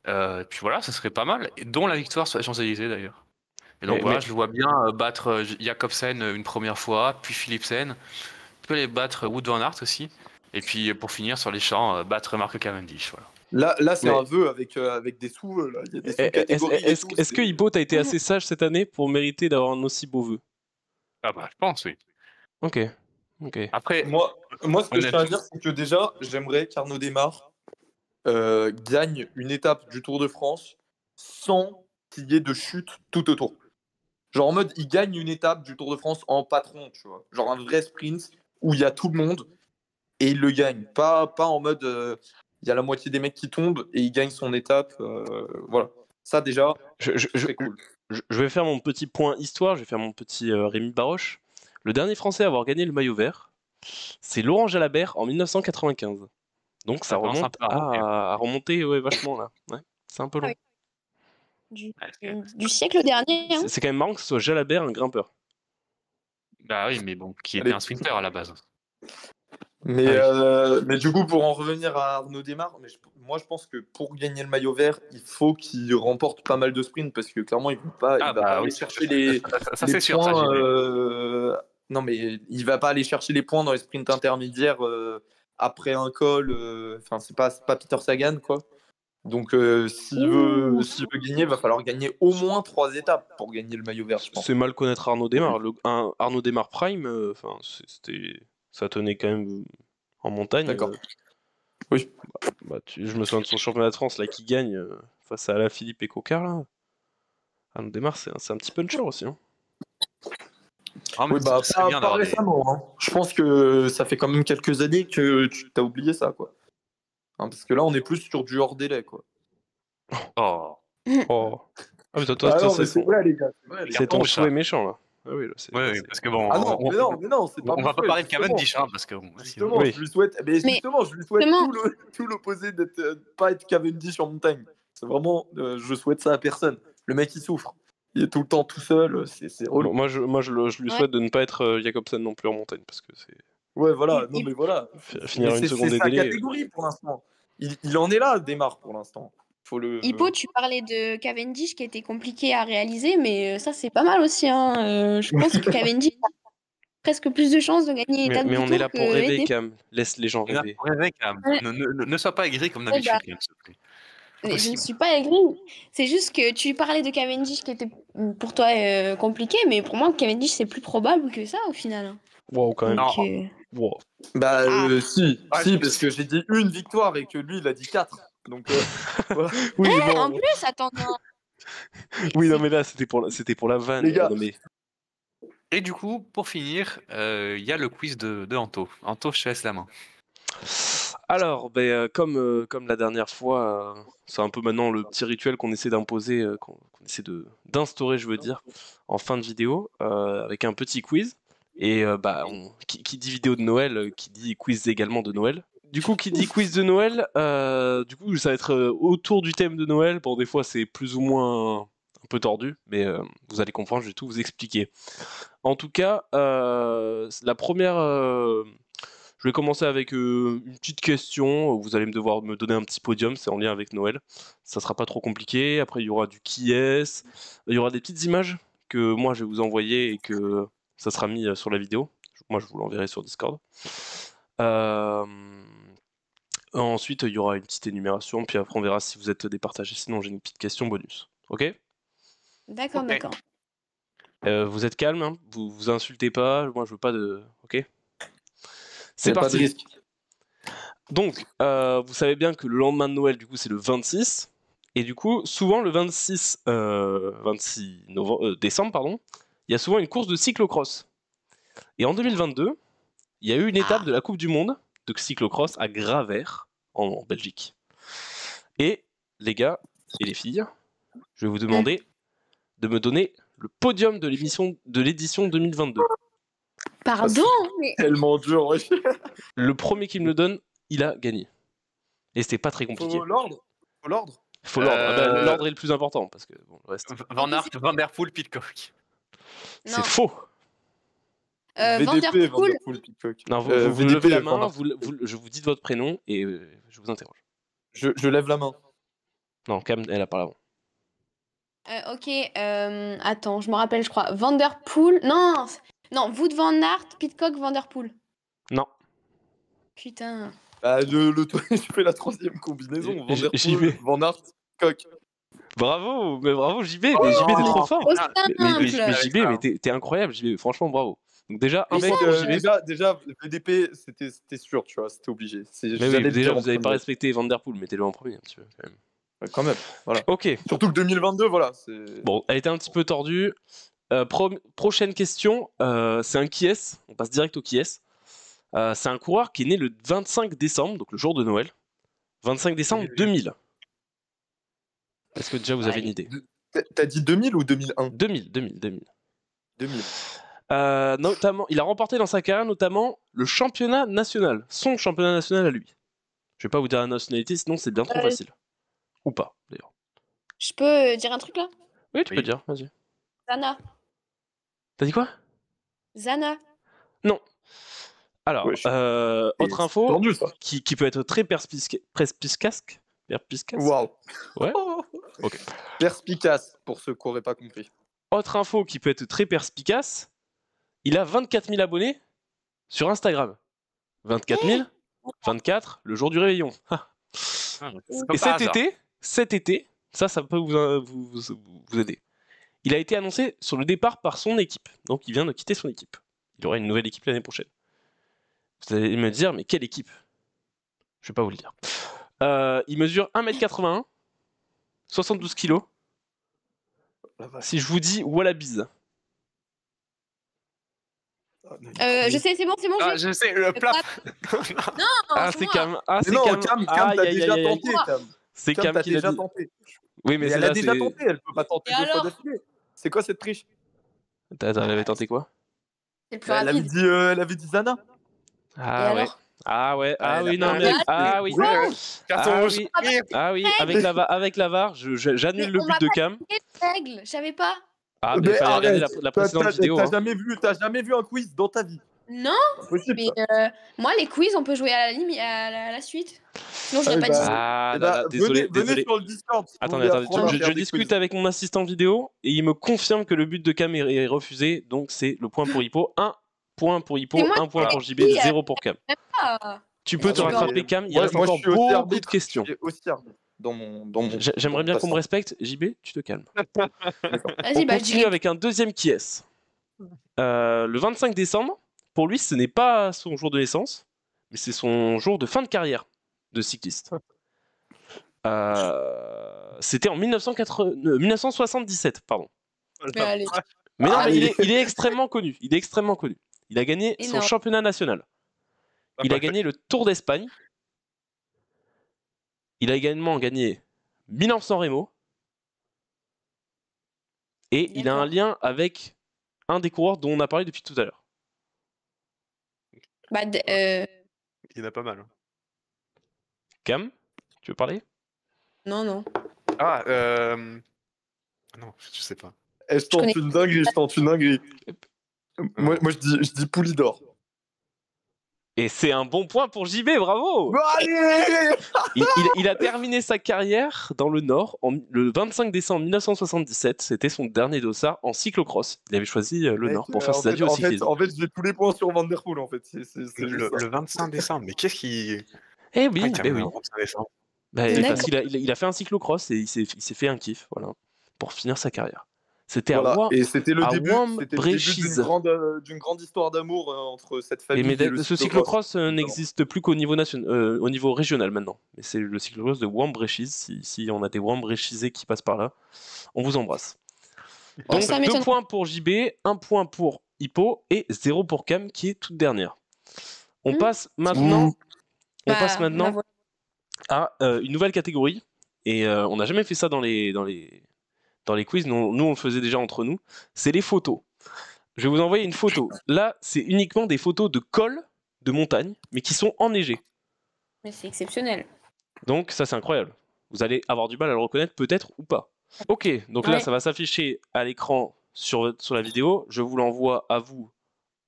Speaker 1: Et puis voilà, ça serait pas mal, et dont la victoire sur les Champs-Élysées d'ailleurs. Et donc voilà, je le vois bien battre Jacobsen une première fois, puis Philipsen. Il peut les battre Wout van Aert aussi. Et puis pour finir sur les champs, battre Mark Cavendish. Voilà.
Speaker 4: Là, c'est
Speaker 2: Mais-
Speaker 4: un vœu avec des sous. Là. Il y a des sous-catégories. et tout,
Speaker 2: Est-ce que Hippo a été assez sage cette année pour mériter d'avoir un aussi beau vœu?
Speaker 1: Ah bah je pense, oui.
Speaker 2: Ok.
Speaker 1: Après,
Speaker 4: Moi, ce que je tiens à
Speaker 1: honnêtement,
Speaker 4: dire, c'est que déjà, j'aimerais qu'Arnaud Démarre gagne une étape du Tour de France sans qu'il y ait de chute tout autour. Genre en mode, il gagne une étape du Tour de France en patron, tu vois. Genre un vrai sprint où il y a tout le monde et il le gagne. Pas en mode, il y a la moitié des mecs qui tombent et il gagne son étape. Voilà. Ça déjà, c'est cool.
Speaker 2: Je vais faire mon petit point histoire, je vais faire mon petit Rémi Baroche. Le dernier Français à avoir gagné le maillot vert, c'est Laurent Jalabert en 1995. Donc ça
Speaker 1: commence un
Speaker 2: remonte
Speaker 1: peu à
Speaker 2: à remonter ouais, vachement là. Ouais, c'est un peu long.
Speaker 3: Ah du siècle dernier. Hein.
Speaker 2: C'est quand même marrant que ce soit Jalabert un grimpeur.
Speaker 1: bah oui, mais bon, qui était
Speaker 4: Allez.
Speaker 1: un sprinter à la base.
Speaker 4: Mais du coup, pour en revenir à Arnaud Démarre, moi je pense que pour gagner le maillot vert, il faut qu'il remporte pas mal de sprints parce que clairement, il va pas aller chercher les
Speaker 1: Ça
Speaker 4: les
Speaker 1: c'est sûr, ça
Speaker 4: points.
Speaker 1: j'ai vu.
Speaker 4: Non, mais il va pas aller chercher les points dans les sprints intermédiaires après un col. Enfin, c'est pas Peter Sagan, quoi. Donc s'il veut gagner, il va falloir gagner au moins 3 étapes pour gagner le maillot vert, je pense.
Speaker 2: C'est mal connaître Arnaud Démare. Arnaud Démare Prime, ça tenait quand même en montagne.
Speaker 4: D'accord. Oui.
Speaker 2: Je me souviens de son championnat de France là qui gagne face à Alaphilippe et Cocard là. Arnaud Démare, c'est un petit puncher aussi. Hein.
Speaker 1: Ah, mais
Speaker 4: Oui, bah,
Speaker 1: c'est bien
Speaker 4: pas
Speaker 1: d'avoir des-
Speaker 4: récemment. Hein. Je pense que ça fait quand même quelques années que tu t'as oublié ça, quoi. Hein, parce que là, on est plus sur du hors délai, quoi.
Speaker 1: Oh.
Speaker 2: Oh. Ah mais toi,
Speaker 4: Ah non,
Speaker 2: c'est
Speaker 4: mais c'est vrai, les gars. C'est vrai, les gars.
Speaker 2: c'est ton
Speaker 1: carton, ça.
Speaker 2: souhait méchant là. Ah oui, là, c'est.
Speaker 1: Oui,
Speaker 2: là,
Speaker 1: oui,
Speaker 2: c'est-
Speaker 1: parce que bon,
Speaker 4: Ah non, mais non, c'est pas
Speaker 1: on va
Speaker 4: mon
Speaker 1: pas
Speaker 4: souhait,
Speaker 1: parler de
Speaker 4: justement.
Speaker 1: Cavendish, hein, parce que bon, sinon-
Speaker 4: Justement,
Speaker 2: Oui.
Speaker 4: je lui souhaite, justement, je lui souhaite tout l'opposé d'être pas être Cavendish en montagne. C'est vraiment, je souhaite ça à personne. Le mec, il souffre. Il est tout le temps tout seul. C'est relou.
Speaker 2: Bon, je lui souhaite de ne pas être Jacobsen non plus en montagne parce que c'est
Speaker 4: Ouais, voilà. Non, mais voilà.
Speaker 2: finir
Speaker 4: Mais
Speaker 2: une seconde
Speaker 4: c'est
Speaker 2: des
Speaker 4: sa
Speaker 2: délais.
Speaker 4: catégorie pour l'instant. Il en est là, démarre pour l'instant. Faut le.
Speaker 3: Hippo, tu parlais de Cavendish qui était compliqué à réaliser, mais ça c'est pas mal aussi. Hein. Je pense que Cavendish a presque plus de chances de gagner l'étape
Speaker 2: Mais
Speaker 3: du
Speaker 2: on
Speaker 3: Tour
Speaker 2: est là pour
Speaker 3: que
Speaker 2: rêver,
Speaker 3: Eddie.
Speaker 2: Cam. Laisse les gens
Speaker 1: On a
Speaker 2: rêver.
Speaker 1: pour rêver, quand même.
Speaker 3: Ouais.
Speaker 1: Ne sois pas aigri comme
Speaker 3: Ouais,
Speaker 1: d'habitude,
Speaker 3: bah,
Speaker 1: Guillaume, s'il te plaît.
Speaker 3: mais je ne
Speaker 1: Possible.
Speaker 3: suis pas aigrie. C'est juste que tu parlais de Cavendish qui était pour toi compliqué, mais pour moi Cavendish c'est plus probable que ça au final.
Speaker 2: Wow, quand même.
Speaker 3: Donc,
Speaker 1: Non.
Speaker 2: Wow.
Speaker 4: Bah,
Speaker 3: Ah.
Speaker 4: si,
Speaker 1: Ah,
Speaker 4: si, parce que j'ai dit une victoire et que lui, il a dit 4. Donc, voilà.
Speaker 2: Oui, bon.
Speaker 3: En plus, attends, non.
Speaker 2: Oui, non, mais là, c'était pour la vanne.
Speaker 4: Les gars.
Speaker 2: Non, mais...
Speaker 1: Et du coup, pour finir, il y a le quiz de Anto. Anto, je te laisse la main.
Speaker 2: Alors, comme la dernière fois, c'est un peu maintenant le petit rituel qu'on essaie d'imposer, qu'on essaie d'instaurer, je veux dire, en fin de vidéo, avec un petit quiz. Et qui dit vidéo de Noël, qui dit quiz également de Noël. Du coup, qui dit quiz de Noël, du coup, ça va être autour du thème de Noël. Bon, des fois, c'est plus ou moins un peu tordu, mais vous allez comprendre, je vais tout vous expliquer. En tout cas, la première... je vais commencer avec une petite question. Vous allez devoir me donner un petit podium, c'est en lien avec Noël. Ça sera pas trop compliqué. Après, il y aura du qui est. Il y aura des petites images que moi, je vais vous envoyer et que ça sera mis sur la vidéo. Moi, je vous l'enverrai sur Discord. Ensuite, il y aura une petite énumération, puis après, on verra si vous êtes départagés. Sinon, j'ai une petite question bonus. Ok ?
Speaker 3: D'accord,
Speaker 1: Ok.
Speaker 3: d'accord.
Speaker 2: Vous êtes calme, hein, vous insultez pas. Moi, je veux pas de. Ok ?
Speaker 4: Y
Speaker 2: C'est
Speaker 4: a pas de
Speaker 2: parti.
Speaker 4: risque.
Speaker 2: Donc, vous savez bien que le lendemain de Noël, du coup, c'est le 26. Et du coup, souvent, le 26 décembre, pardon, il y a souvent une course de cyclocross. Et en 2022, il y a eu une étape de la Coupe du Monde de cyclocross à Gravert, en Belgique. Et, les gars et les filles, je vais vous demander de me donner le podium de l'édition 2022.
Speaker 3: Pardon, mais
Speaker 4: Tellement dur, ouais.
Speaker 2: Le premier qui me le donne, il a gagné. Et c'était pas très compliqué.
Speaker 4: Faut l'ordre. Faut l'ordre.
Speaker 2: Faut l'ordre. Ah bah, l'ordre est le plus important parce que bon, le reste.
Speaker 1: Van Aert, Van Der Poel, Pitcock.
Speaker 3: non.
Speaker 2: C'est faux.
Speaker 3: Van Der Poel,
Speaker 4: Pitcock.
Speaker 2: Non, vous
Speaker 4: VDP,
Speaker 2: levez la
Speaker 4: Van
Speaker 2: main,
Speaker 4: Der-
Speaker 2: je vous dis votre prénom et je vous interroge.
Speaker 4: Je lève la main.
Speaker 2: Non, Cam, elle a parlé avant.
Speaker 3: ok, attends, je me rappelle, je crois. Van Der Poel, non, Wout Van Aert, Pitcock, Van Der Poel.
Speaker 2: Non.
Speaker 3: Putain.
Speaker 4: Bah, je fais la troisième combinaison. Van Der
Speaker 2: J'y
Speaker 4: Poel,
Speaker 2: vais.
Speaker 4: Van Aert, Coq.
Speaker 2: Bravo, mais bravo JB, mais
Speaker 1: Oh
Speaker 2: JB t'es
Speaker 1: non.
Speaker 2: trop fort.
Speaker 3: Trop
Speaker 2: Mais
Speaker 3: simple.
Speaker 2: JB, mais t'es incroyable JB, franchement bravo. Donc déjà, un
Speaker 4: Mec,
Speaker 2: point pour JB.
Speaker 4: déjà, VDP, c'était sûr, tu vois, c'était obligé.
Speaker 2: Mais oui,
Speaker 4: J'allais le
Speaker 2: déjà
Speaker 4: dire en
Speaker 2: vous avez pas
Speaker 4: premier.
Speaker 2: respecté Van Der Poel, mettez-le en premier un petit peu quand même.
Speaker 4: Ouais, quand même, voilà.
Speaker 2: Ok,
Speaker 4: Surtout que 2022, voilà. c'est-
Speaker 2: bon, elle était un petit peu tordue. Prochaine question, c'est un qui est, on passe direct au qui est. C'est un coureur qui est né le 25 décembre, donc le jour de Noël. 25 décembre 2000. Est-ce que déjà vous avez une idée?
Speaker 4: T'as dit 2000 ou 2001?
Speaker 2: 2000.
Speaker 4: 2000.
Speaker 2: Notamment, il a remporté dans sa carrière notamment le championnat national, son championnat national à lui. Je vais pas vous dire la nationalité, sinon c'est bien trop facile. Ou pas, d'ailleurs.
Speaker 3: Je peux dire un truc là?
Speaker 2: Oui, tu peux
Speaker 1: Oui.
Speaker 2: dire, vas-y.
Speaker 3: Zana.
Speaker 2: T'as dit quoi?
Speaker 3: Zana.
Speaker 2: Non. Alors,
Speaker 4: Ouais,
Speaker 2: autre
Speaker 4: C'est
Speaker 2: info
Speaker 4: tendu, ça.
Speaker 2: qui peut être très perspicace.
Speaker 4: Waouh.
Speaker 2: Ouais. Ok.
Speaker 4: Perspicace, pour ceux qui n'auraient pas compris.
Speaker 2: Autre info qui peut être très perspicace, il a 24 000 abonnés sur Instagram. 24 000, 24, le jour du réveillon.
Speaker 1: Ah, c'est
Speaker 2: Et
Speaker 1: comme par
Speaker 2: cet
Speaker 1: hasard.
Speaker 2: été, cet été, ça peut vous aider. Il a été annoncé sur le départ par son équipe. Donc il vient de quitter son équipe. Il aura une nouvelle équipe l'année prochaine. Vous allez me dire, mais quelle équipe? Je vais pas vous le dire. Il mesure 1m81, 72 kg. Si je vous dis Wallabies.
Speaker 3: Je sais, c'est bon,
Speaker 1: Ah, je sais, le plat.
Speaker 3: Non,
Speaker 2: Ah,
Speaker 3: c'est
Speaker 2: c'est
Speaker 3: moi.
Speaker 2: Cam. Ah,
Speaker 4: Mais
Speaker 2: c'est
Speaker 4: non,
Speaker 2: Cam.
Speaker 4: Cam,
Speaker 2: Aïe,
Speaker 4: t'as
Speaker 2: aïe,
Speaker 4: déjà
Speaker 2: aïe, aïe.
Speaker 4: tenté, Cam.
Speaker 2: C'est
Speaker 4: Cam,
Speaker 2: Cam
Speaker 4: t'as
Speaker 2: qui l'a
Speaker 4: déjà
Speaker 2: dit.
Speaker 4: tenté.
Speaker 2: Oui, mais
Speaker 4: Mais
Speaker 2: c'est
Speaker 4: elle a
Speaker 2: là,
Speaker 4: déjà
Speaker 2: c'est.
Speaker 4: tenté, elle peut pas tenter
Speaker 3: Et
Speaker 4: 2 fois
Speaker 3: alors
Speaker 4: d'affilée. C'est quoi cette triche?
Speaker 2: Attends, elle avait tenté quoi?
Speaker 3: C'est le plus
Speaker 4: Bah,
Speaker 3: rapide.
Speaker 4: elle avait dit Zana.
Speaker 2: Ah
Speaker 3: Et
Speaker 2: ouais.
Speaker 3: alors
Speaker 2: Ah ouais.
Speaker 4: Ah,
Speaker 2: Ah
Speaker 4: elle
Speaker 2: oui,
Speaker 4: a
Speaker 2: non,
Speaker 4: pas
Speaker 2: mais.
Speaker 3: raison.
Speaker 2: Ah oui.
Speaker 1: Carton
Speaker 2: Ah
Speaker 1: rouge.
Speaker 2: oui. Ah oui, avec la VAR, j'annule
Speaker 3: Mais
Speaker 2: le
Speaker 3: on
Speaker 2: but
Speaker 3: m'a
Speaker 2: de
Speaker 3: pas
Speaker 2: Cam.
Speaker 3: expliqué les règles, je savais pas.
Speaker 2: Ah, mais il
Speaker 4: Mais
Speaker 2: fallait regarder
Speaker 4: arrête.
Speaker 2: la précédente vidéo.
Speaker 4: T'as
Speaker 2: Hein.
Speaker 4: jamais vu un quiz dans ta vie.
Speaker 3: Non,
Speaker 4: C'est possible.
Speaker 3: mais
Speaker 4: ça.
Speaker 3: moi, les quiz, on peut jouer à la limite, à la suite. Sinon, j'aurais
Speaker 4: Eh
Speaker 3: pas
Speaker 4: bah,
Speaker 3: dit.
Speaker 2: Ah
Speaker 4: eh
Speaker 2: là
Speaker 4: bah,
Speaker 2: là, désolé,
Speaker 4: venez
Speaker 2: désolé.
Speaker 4: sur le Discord si vous
Speaker 2: Attendez,
Speaker 4: voulez
Speaker 2: attendez,
Speaker 4: apprendre à
Speaker 2: je
Speaker 4: faire des
Speaker 2: discute
Speaker 4: quiz.
Speaker 2: avec mon assistant vidéo et il me confirme que le but de Cam est refusé, donc c'est le point pour Hippo, 1 point pour Hippo,
Speaker 3: C'est moi
Speaker 2: 1 point
Speaker 3: qui
Speaker 2: pour
Speaker 3: ai
Speaker 2: JB,
Speaker 3: dit,
Speaker 2: 0 pour Cam.
Speaker 3: Ah,
Speaker 2: Tu peux
Speaker 4: Ah
Speaker 2: te
Speaker 4: non,
Speaker 2: rattraper
Speaker 4: mais
Speaker 2: Cam, il
Speaker 4: moi,
Speaker 2: reste
Speaker 4: moi, je
Speaker 2: encore
Speaker 4: suis aussi
Speaker 2: beaucoup de
Speaker 4: arbitre.
Speaker 2: questions.
Speaker 4: Je suis aussi arbitre dans mon
Speaker 2: J'aimerais bien qu'on me
Speaker 4: passe-temps.
Speaker 2: respecte, JB, tu te calmes.
Speaker 3: vas-y,
Speaker 2: On
Speaker 3: bah, je
Speaker 2: continue
Speaker 3: dirais.
Speaker 2: avec un deuxième qui est. Le 25 décembre, pour lui, ce n'est pas son jour de naissance, mais c'est son jour de fin de carrière de cycliste. C'était en 1977, pardon.
Speaker 3: Mais allez,
Speaker 2: Mais non, mais
Speaker 4: Allez.
Speaker 2: il est extrêmement connu. Il est extrêmement connu. Il a gagné son
Speaker 3: énorme.
Speaker 2: championnat national. Il a gagné le Tour d'Espagne. Il a également gagné Milan-San Remo. Et il a un
Speaker 3: D'accord.
Speaker 2: lien avec un des coureurs dont on a parlé depuis tout à l'heure.
Speaker 3: Bah,
Speaker 1: Il y en a pas mal. Hein.
Speaker 2: Cam, tu veux parler?
Speaker 3: non, non.
Speaker 1: Ah, non, je sais pas.
Speaker 4: Eh, je tente une dinguerie. Moi, je dis Poulidor.
Speaker 2: Et c'est un bon point pour JB, bravo!
Speaker 4: Allez.
Speaker 2: Il a terminé sa carrière dans le Nord le 25 décembre 1977. C'était son dernier dossard en cyclocross. Il avait choisi le Nord pour faire ses adieux au cyclisme.
Speaker 4: En fait, j'ai tous les points sur Van Der Poel, en fait. C'est
Speaker 1: Le 25 décembre, mais qu'est-ce qui.
Speaker 2: Eh
Speaker 1: Ah,
Speaker 2: oui,
Speaker 1: il
Speaker 2: bah
Speaker 1: termine
Speaker 2: oui.
Speaker 1: le 25 décembre.
Speaker 2: Bah,
Speaker 3: D'accord.
Speaker 2: parce qu'il a fait un cyclocross et il s'est fait un kiff, voilà, pour finir sa carrière. C'était
Speaker 4: Voilà. Et c'était le
Speaker 2: à
Speaker 4: début,
Speaker 2: Wambrechis.
Speaker 4: d'une grande histoire d'amour entre cette famille
Speaker 2: Mais
Speaker 4: et le
Speaker 2: ce
Speaker 4: cyclocross.
Speaker 2: cyclocross n'existe plus qu'au niveau au niveau régional maintenant. Mais c'est le cyclocross de Wambrechis. Si on a des Wambrechisés qui passent par là, on vous embrasse.
Speaker 3: Oh,
Speaker 2: Donc
Speaker 3: ça
Speaker 2: 2
Speaker 3: m'étonne.
Speaker 2: points pour JB, 1 point pour Hippo et 0 pour Cam qui est toute dernière. On passe maintenant,
Speaker 3: Bah, voilà.
Speaker 2: à une nouvelle catégorie. Et on n'a jamais fait ça dans les quiz. Nous, on le faisait déjà entre nous. C'est les photos. Je vais vous envoyer une photo. Là, c'est uniquement des photos de cols de montagne, mais qui sont enneigées.
Speaker 3: Mais c'est exceptionnel.
Speaker 2: Donc ça, c'est incroyable. Vous allez avoir du mal à le reconnaître, peut-être ou pas. Ok, donc là,
Speaker 3: Ouais.
Speaker 2: ça va s'afficher à l'écran sur la vidéo. Je vous l'envoie à vous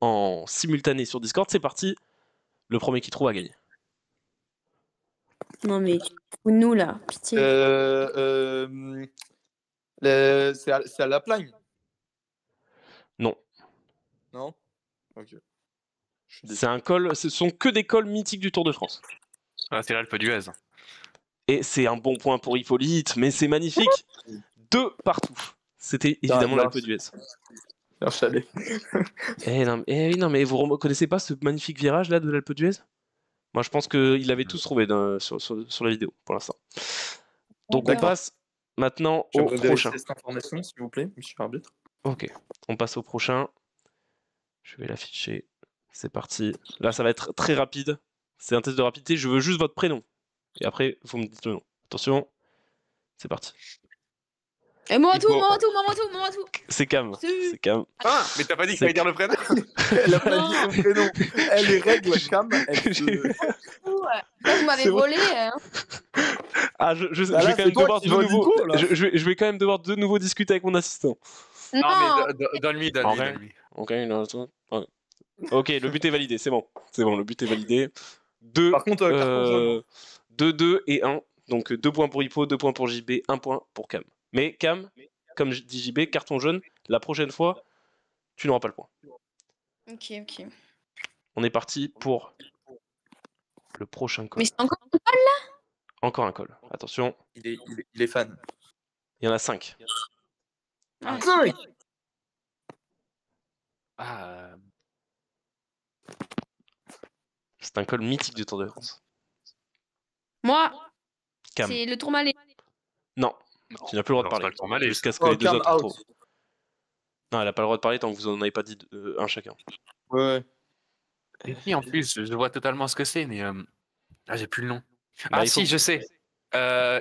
Speaker 2: en simultané sur Discord. C'est parti. Le premier qui trouve a gagné.
Speaker 3: Non, mais tu te fous de nous, là. Pitié.
Speaker 4: C'est à la plagne.
Speaker 2: Non.
Speaker 4: Non. Ok. Je suis déçu.
Speaker 2: C'est un col. Ce sont que des cols mythiques du Tour de France.
Speaker 1: Ah, c'est l'Alpe d'Huez.
Speaker 2: Et c'est un bon point pour Hippolyte, mais c'est magnifique. 2 partout. C'était évidemment l'Alpe d'Huez.
Speaker 4: Un chalet.
Speaker 2: Non, mais vous reconnaissez pas ce magnifique virage là de l'Alpe d'Huez? Moi, je pense qu'ils l'avaient tous trouvé sur la vidéo pour l'instant. Donc, on
Speaker 3: D'accord.
Speaker 2: passe maintenant au
Speaker 4: J'aimerais
Speaker 2: prochain.
Speaker 4: vérifier cette information, s'il vous plaît, monsieur l'arbitre.
Speaker 2: Ok, on passe au prochain. Je vais l'afficher. C'est parti. Là, ça va être très rapide. C'est un test de rapidité. Je veux juste votre prénom. Et après, vous me dites le nom. Attention, c'est parti.
Speaker 3: Et moi, tout,
Speaker 1: Hippo.
Speaker 3: moi, tout.
Speaker 2: C'est Cam. C'est Cam.
Speaker 1: Ah, mais t'as pas dit qu'il
Speaker 2: C'est-
Speaker 1: fallait dire le prénom?
Speaker 4: Elle a pas dit son prénom. Elle les règles, Cam.
Speaker 3: Là, vous m'avez
Speaker 2: C'est bon.
Speaker 3: volé. Hein.
Speaker 2: Ah, je
Speaker 4: Bah là,
Speaker 2: vais quand
Speaker 4: c'est
Speaker 2: même
Speaker 4: toi
Speaker 2: devoir
Speaker 4: qui
Speaker 2: de
Speaker 4: vas
Speaker 2: nouveau.
Speaker 4: Nico, là.
Speaker 2: Je vais quand même devoir de nouveau discuter avec mon assistant.
Speaker 3: Non,
Speaker 1: Non, mais donne-lui.
Speaker 2: Ok, ok, le but est validé, c'est bon. C'est bon, le but est validé. 2,
Speaker 4: Par contre, carton jaune.
Speaker 2: 2 et 1. Donc 2 points pour Hippo, 2 points pour JB, 1 point pour Cam. Mais Cam, comme dit JB, carton jaune, la prochaine fois, tu n'auras pas le point.
Speaker 3: Ok.
Speaker 2: On est parti pour le prochain call.
Speaker 3: Mais c'est encore.
Speaker 2: Encore un col. Attention,
Speaker 4: Il est fan.
Speaker 2: il y en a 5.
Speaker 3: Ah,
Speaker 4: Cinq.
Speaker 3: super.
Speaker 1: Ah,
Speaker 2: C'est un col mythique du Tour de France.
Speaker 3: Moi,
Speaker 2: Cam.
Speaker 3: c'est le Tourmalet.
Speaker 2: Non,
Speaker 1: non.
Speaker 2: tu n'as plus le droit de
Speaker 1: Alors, c'est pas
Speaker 2: parler.
Speaker 1: le Tourmalet.
Speaker 2: Jusqu'à ce que
Speaker 4: Oh,
Speaker 2: les deux
Speaker 4: Cam
Speaker 2: autres
Speaker 4: out.
Speaker 2: trouvent. Non, elle a pas le droit de parler tant que vous en avez pas dit un chacun.
Speaker 4: Ouais.
Speaker 1: Et puis, en plus, je vois totalement ce que c'est, mais j'ai plus le nom.
Speaker 2: Bah,
Speaker 1: Ah
Speaker 2: il faut-
Speaker 1: si, je sais.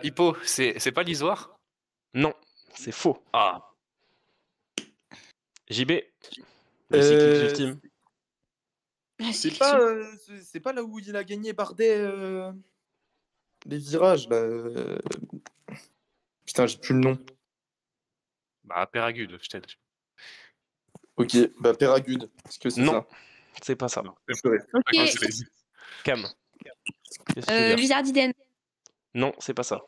Speaker 1: Hippo, c'est pas l'Isoire?
Speaker 2: Non, c'est faux.
Speaker 1: Ah,
Speaker 2: JB, le cyclique
Speaker 4: Euh,
Speaker 2: ultime.
Speaker 3: Ah,
Speaker 4: c'est pas là où il a gagné Bardet les virages là. Putain, j'ai plus le nom.
Speaker 1: bah Péragude, je t'aide.
Speaker 4: Ok, bah Péragude. Est-ce que c'est
Speaker 2: Non.
Speaker 4: ça?
Speaker 2: C'est pas ça.
Speaker 1: Non.
Speaker 4: Purée.
Speaker 3: Ok,
Speaker 1: Ah, je l'ai dit.
Speaker 2: Cam. Qu'est-ce que tu veux dire
Speaker 3: Lizardiden.
Speaker 2: Non, c'est pas ça.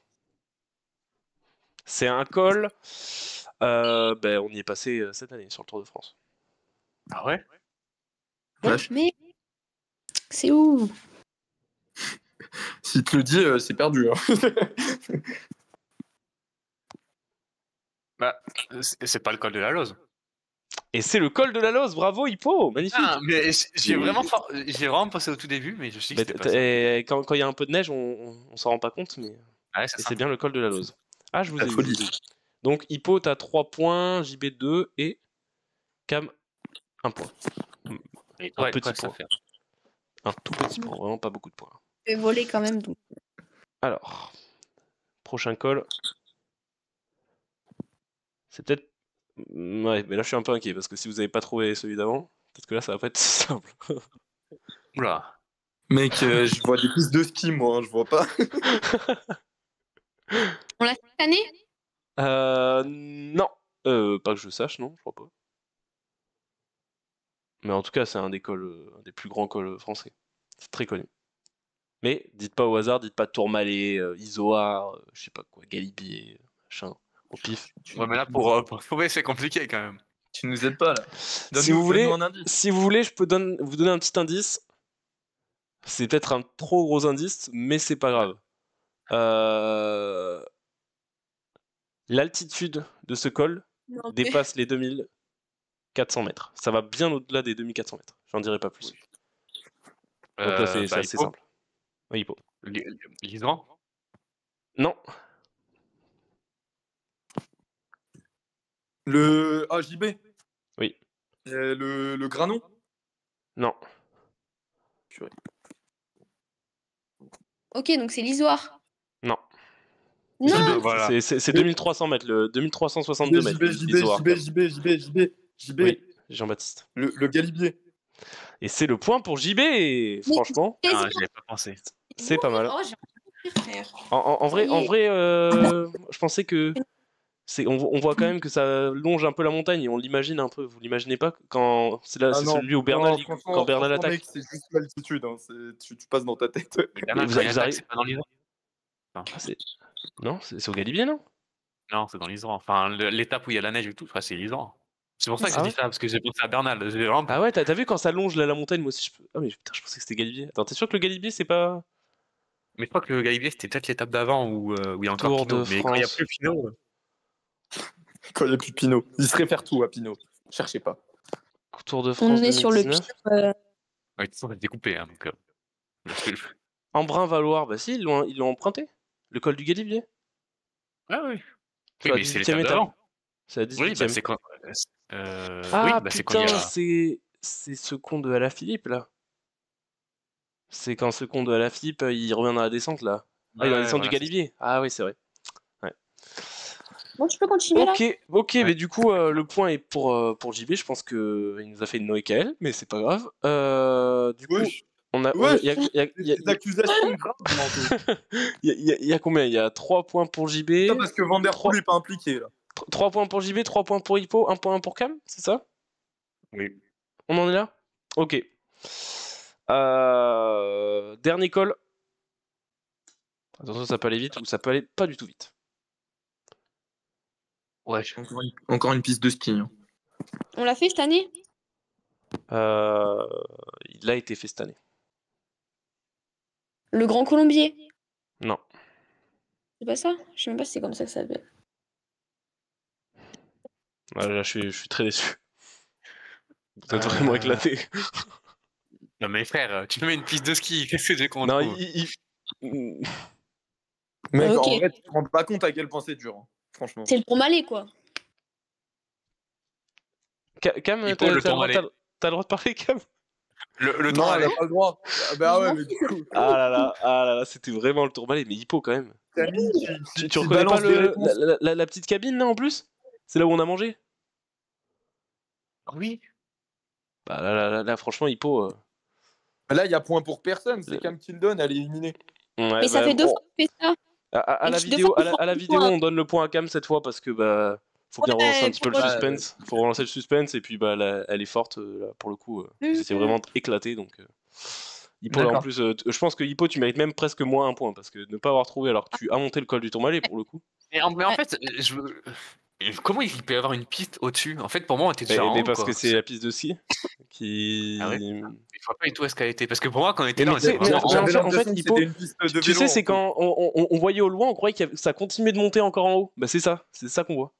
Speaker 2: C'est un col. Ben, on y est passé cette année sur le Tour de France.
Speaker 1: Ah ouais?
Speaker 4: Vache.
Speaker 3: Mais c'est où?
Speaker 4: S'il te le dit, c'est perdu. Hein.
Speaker 1: Bah, c'est pas le col de la Lose.
Speaker 2: Et c'est le col de la Lose. Bravo, Hippo. Magnifique.
Speaker 1: Ah, mais j'ai vraiment pensé au tout début, mais je sais que
Speaker 2: Mais
Speaker 1: c'était pas ça.
Speaker 2: quand il y a un peu de neige, on s'en rend pas compte, mais
Speaker 1: Ouais, c'est
Speaker 2: et
Speaker 1: ça.
Speaker 2: c'est bien le col de la Lose. Ah, je vous
Speaker 4: La
Speaker 2: ai eu.
Speaker 4: folie.
Speaker 2: je vous ai eu. Donc, Hippo, t'as 3 points, JB 2 et Cam 1 point.
Speaker 1: Et
Speaker 2: Un
Speaker 1: ouais,
Speaker 2: petit
Speaker 1: presque
Speaker 2: point.
Speaker 1: à faire.
Speaker 2: Un tout petit point, vraiment pas beaucoup de points.
Speaker 3: Je vais voler quand même. Donc.
Speaker 2: Alors, prochain col. C'est peut-être. Ouais, mais là je suis un peu inquiet parce que si vous avez pas trouvé celui d'avant, peut-être que là ça va pas être si simple.
Speaker 1: Oula.
Speaker 4: Mec, je vois des pistes de ski, moi, hein, je vois pas.
Speaker 3: On l'a fait cette année?
Speaker 2: Non. Pas que je sache, non, je crois pas. Mais en tout cas, c'est un un des plus grands cols français. C'est très connu. Mais dites pas au hasard, dites pas Tourmalet, Isoard, je sais pas quoi, Galibier, machin, au pif.
Speaker 1: Ouais, mais là, pour trouver, c'est compliqué quand même.
Speaker 4: Tu nous aides pas là.
Speaker 2: Si vous voulez,
Speaker 4: Donne-nous un indice.
Speaker 2: si vous voulez, je peux vous donner un petit indice. C'est peut-être un trop gros indice, mais c'est pas grave. L'altitude de ce col
Speaker 3: Non, mais-
Speaker 2: dépasse les 2400 mètres. Ça va bien au-delà des 2400 mètres. J'en dirai pas plus. Donc là, c'est
Speaker 1: Bah,
Speaker 2: assez
Speaker 1: Hippo.
Speaker 2: simple. Oui, Hippo.
Speaker 1: L'Isran?
Speaker 2: Non,
Speaker 4: Le AJB.
Speaker 2: oui,
Speaker 4: Le Granon.
Speaker 2: non.
Speaker 3: Ok, donc c'est l'Isoire.
Speaker 2: Non.
Speaker 3: Non,
Speaker 1: Voilà.
Speaker 2: C'est 2300 mètres, le 2362 mètres. l'Isoard.
Speaker 4: JB.
Speaker 2: Oui, Jean-Baptiste.
Speaker 4: Le Galibier.
Speaker 2: Et c'est le point pour JB, franchement.
Speaker 3: quasi-
Speaker 1: Ah, j'y avais pas pensé.
Speaker 2: C'est pas mal.
Speaker 3: Oh, j'ai envie de faire.
Speaker 2: En vrai,
Speaker 3: Ça y est.
Speaker 2: je pensais que on voit quand même que ça longe un peu la montagne et on l'imagine un peu. Vous l'imaginez pas quand c'est là,
Speaker 4: Ah
Speaker 2: c'est
Speaker 4: non,
Speaker 2: celui où Bernal, quand Bernal
Speaker 4: franchement,
Speaker 2: attaque.
Speaker 4: mec, c'est juste l'altitude. Hein. Tu passes dans ta tête.
Speaker 1: Mais Bernard,
Speaker 2: vous
Speaker 1: quand il
Speaker 2: arrivez-
Speaker 1: attaque, c'est pas dans l'Isran?
Speaker 2: Ah, non, c'est au Galibier, non?
Speaker 1: Non, c'est dans l'Isran. Enfin, l'étape où il y a la neige et tout, c'est l'Isran. C'est pour ça que
Speaker 2: Ah
Speaker 1: j'ai
Speaker 2: ouais
Speaker 1: dit ça, parce que j'ai pensé à Bernal. J'ai vraiment...
Speaker 2: Ah ouais, t'as vu quand ça longe là, la montagne, moi aussi Ah mais putain, je pensais que c'était Galibier. Attends, t'es sûr que le Galibier c'est pas
Speaker 1: Mais je crois que le Galibier, c'était peut-être l'étape d'avant où il y a encore
Speaker 2: Tour
Speaker 1: Pinot.
Speaker 2: de
Speaker 1: Mais quand il n'y a
Speaker 2: France.
Speaker 1: plus Pinot...
Speaker 4: Quand il n'y a plus de Pinot. Il se réfère tout à Pinot. Cherchez pas.
Speaker 2: Tour de
Speaker 3: On
Speaker 2: France
Speaker 3: est sur le
Speaker 2: 2019.
Speaker 3: pire.
Speaker 1: Ouais, de toute façon, c'est découpé. Hein, donc,
Speaker 2: Embrun-Valoir, bah si, ils l'ont emprunté. Le col du Galibier.
Speaker 1: Ah oui.
Speaker 2: C'est
Speaker 1: Oui,
Speaker 2: la
Speaker 1: mais c'est
Speaker 2: 18e
Speaker 1: l'étape
Speaker 2: étape.
Speaker 1: d'avant.
Speaker 2: C'est la
Speaker 1: Oui,
Speaker 2: 18e.
Speaker 1: bah c'est quand...
Speaker 2: Ah
Speaker 1: oui, bah c'est quand il y
Speaker 2: putain,
Speaker 1: a...
Speaker 2: c'est ce con de Alaphilippe là. C'est quand ce con de Alaphilippe, il revient dans la descente là. Ah, il est dans la
Speaker 1: Ouais,
Speaker 2: descente
Speaker 1: voilà,
Speaker 2: du Galibier. Ah oui, c'est vrai.
Speaker 3: Bon, je peux continuer là?
Speaker 2: Ok,
Speaker 1: Ouais.
Speaker 2: mais du coup, le point est pour JB. Je pense qu'il nous a fait une Noé KL, mais c'est pas grave. Du coup,
Speaker 4: Wesh.
Speaker 2: on a.
Speaker 4: Wesh.
Speaker 2: Il
Speaker 4: Des accusations graves, Manto.
Speaker 2: y a combien? Il y a 3 points pour JB.
Speaker 4: Ça parce que Van Der Poel n'est pas impliqué là.
Speaker 2: 3 points pour JB, 3 points pour Hippo, 1 point pour Cam, c'est ça?
Speaker 1: Oui.
Speaker 2: On en est là? Ok. Dernier call. Attention, ça peut aller vite ou ça peut aller pas du tout vite.
Speaker 1: Ouais.
Speaker 4: Encore une piste de ski. Hein.
Speaker 3: On l'a fait cette année?
Speaker 2: Il a été fait cette année.
Speaker 3: Le Grand Colombier.
Speaker 2: Non.
Speaker 3: C'est pas ça? Je sais même pas si c'est comme ça que ça s'appelle.
Speaker 2: Ouais, là, je suis très déçu. Vous êtes vraiment éclaté.
Speaker 1: Non mais frère, tu me mets une piste de ski, qu'est-ce que tu veux qu'on
Speaker 2: Non,
Speaker 1: trouve?
Speaker 4: Mec,
Speaker 3: Ok.
Speaker 4: en vrai, tu te rends pas compte à quel point c'est dur, hein, franchement.
Speaker 3: C'est le Tourmalet, quoi.
Speaker 2: Cam,
Speaker 1: Il
Speaker 2: t'as
Speaker 1: faut le
Speaker 2: le
Speaker 1: Tourmalet.
Speaker 2: droit de parler, Cam?
Speaker 1: Le
Speaker 4: Non, elle
Speaker 1: Tourmalet.
Speaker 4: a pas le droit. Ah bah ouais,
Speaker 3: Je
Speaker 4: mais du coup,
Speaker 2: Ah là là, c'était vraiment le Tourmalet, mais Hippo quand même.
Speaker 4: Camille,
Speaker 2: Tu reconnais pas
Speaker 4: balances des réponses.
Speaker 2: la petite cabine là en plus? C'est là où on a mangé?
Speaker 1: Oui.
Speaker 2: Bah là, franchement, Hippo.
Speaker 4: Là, il y a point pour personne. C'est
Speaker 2: Le-
Speaker 4: Cam qui le donne, elle est éliminée.
Speaker 2: Ouais,
Speaker 3: Mais ça
Speaker 2: bah,
Speaker 3: fait 2 fois que tu fais ça.
Speaker 2: à
Speaker 3: Et
Speaker 2: la
Speaker 3: que deux fois,
Speaker 2: vidéo,
Speaker 3: tu prends
Speaker 2: à la
Speaker 3: le
Speaker 2: vidéo,
Speaker 3: point.
Speaker 2: on donne le point à Cam cette fois parce que bah faut bien relancer un petit peu le
Speaker 3: pour-
Speaker 2: suspense. Faut relancer le suspense et puis bah elle est forte là, pour le coup. Vous étiez vraiment éclaté donc. Hippo là en
Speaker 4: D'accord.
Speaker 2: plus, je pense que Hippo tu mérites même presque moins un point parce que ne pas avoir trouvé alors que tu as monté le col du Tourmalet pour le coup.
Speaker 1: Mais en
Speaker 3: Ouais.
Speaker 1: fait, comment il peut y avoir une piste au-dessus? En fait, pour moi, on était déjà en
Speaker 2: Mais
Speaker 1: haut,
Speaker 2: parce
Speaker 1: quoi.
Speaker 2: que c'est la piste de ski qui.
Speaker 1: Ah ouais? Je vois pas du tout où est-ce qu'elle était. Parce que pour moi, quand on était
Speaker 2: Mais
Speaker 1: là, on
Speaker 2: tu sais,
Speaker 1: était vraiment en haut.
Speaker 4: J'avais
Speaker 2: en fait,
Speaker 4: l'impression que
Speaker 2: Hippo,
Speaker 4: c'était une piste de
Speaker 2: tu
Speaker 4: vélo.
Speaker 2: sais, c'est
Speaker 4: en fait.
Speaker 2: quand on voyait au loin, on croyait que ça continuait de monter encore en haut. Bah c'est ça qu'on voit.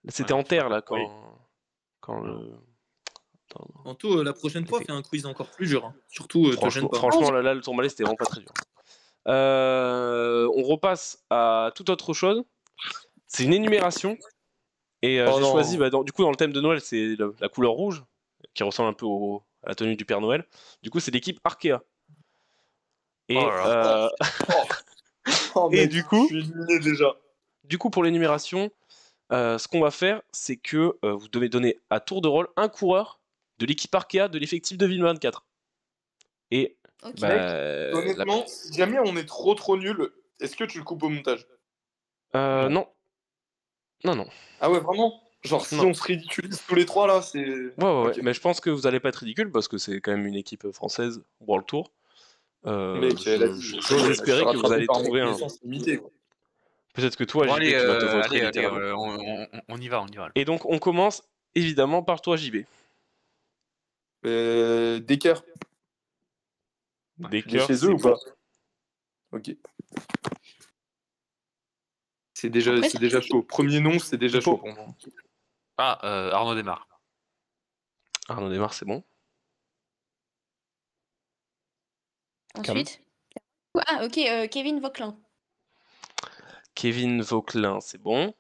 Speaker 2: C'était
Speaker 1: Ouais,
Speaker 2: en
Speaker 1: je vois
Speaker 2: terre là
Speaker 1: pas. Oui.
Speaker 2: quand le. Attends.
Speaker 5: Anto, la prochaine fois, fais un quiz encore plus dur. Hein. Surtout, te gêne pas.
Speaker 2: Franchement, là, le Tourmalet, c'était vraiment pas très dur. On repasse à toute autre chose. C'est une énumération. Et
Speaker 4: Oh
Speaker 2: j'ai
Speaker 4: non.
Speaker 2: choisi, bah, du coup, dans le thème de Noël, c'est la couleur rouge, qui ressemble un peu à la tenue du Père Noël. Du coup, c'est l'équipe Arkea. Et,
Speaker 1: Oh là
Speaker 4: Oh,
Speaker 2: et
Speaker 4: mec,
Speaker 2: du coup,
Speaker 4: je suis éliminé déjà.
Speaker 2: pour l'énumération, ce qu'on va faire, c'est que vous devez donner à tour de rôle un coureur de l'équipe Arkea de l'effectif 2024. Et
Speaker 3: Ok.
Speaker 2: bah,
Speaker 4: Honnêtement, si jamais on est trop nul, est-ce que tu le coupes au montage?
Speaker 2: non. Non.
Speaker 4: Ah ouais, vraiment? Genre, si
Speaker 2: Non.
Speaker 4: on se ridiculise tous les trois là, c'est.
Speaker 2: Ouais,
Speaker 4: Ok.
Speaker 2: mais je pense que vous allez pas être ridicule parce que c'est quand même une équipe française World Tour.
Speaker 4: Mec,
Speaker 2: J'ose espérer que vous allez trouver un.
Speaker 4: Limité, quoi.
Speaker 2: Peut-être que toi,
Speaker 1: bon,
Speaker 2: JB,
Speaker 1: allez,
Speaker 2: tu vas te vautrer
Speaker 1: allez,
Speaker 2: littéralement.
Speaker 1: on y va, on y va.
Speaker 2: Et donc, on commence évidemment par toi, JB.
Speaker 4: Decker,
Speaker 2: Des
Speaker 4: il est
Speaker 2: cœurs,
Speaker 4: chez eux
Speaker 2: c'est
Speaker 4: ou pas?
Speaker 2: bon.
Speaker 4: Ok. C'est déjà
Speaker 3: Après, ça-
Speaker 4: chaud. Premier nom, c'est déjà
Speaker 2: Hippo.
Speaker 4: chaud pour moi.
Speaker 1: Ah, Arnaud démarre.
Speaker 2: Arnaud Desmar, c'est bon.
Speaker 3: Ensuite. Ah, ok, Kevin Vauquelin.
Speaker 2: Kevin Vauquelin, c'est bon.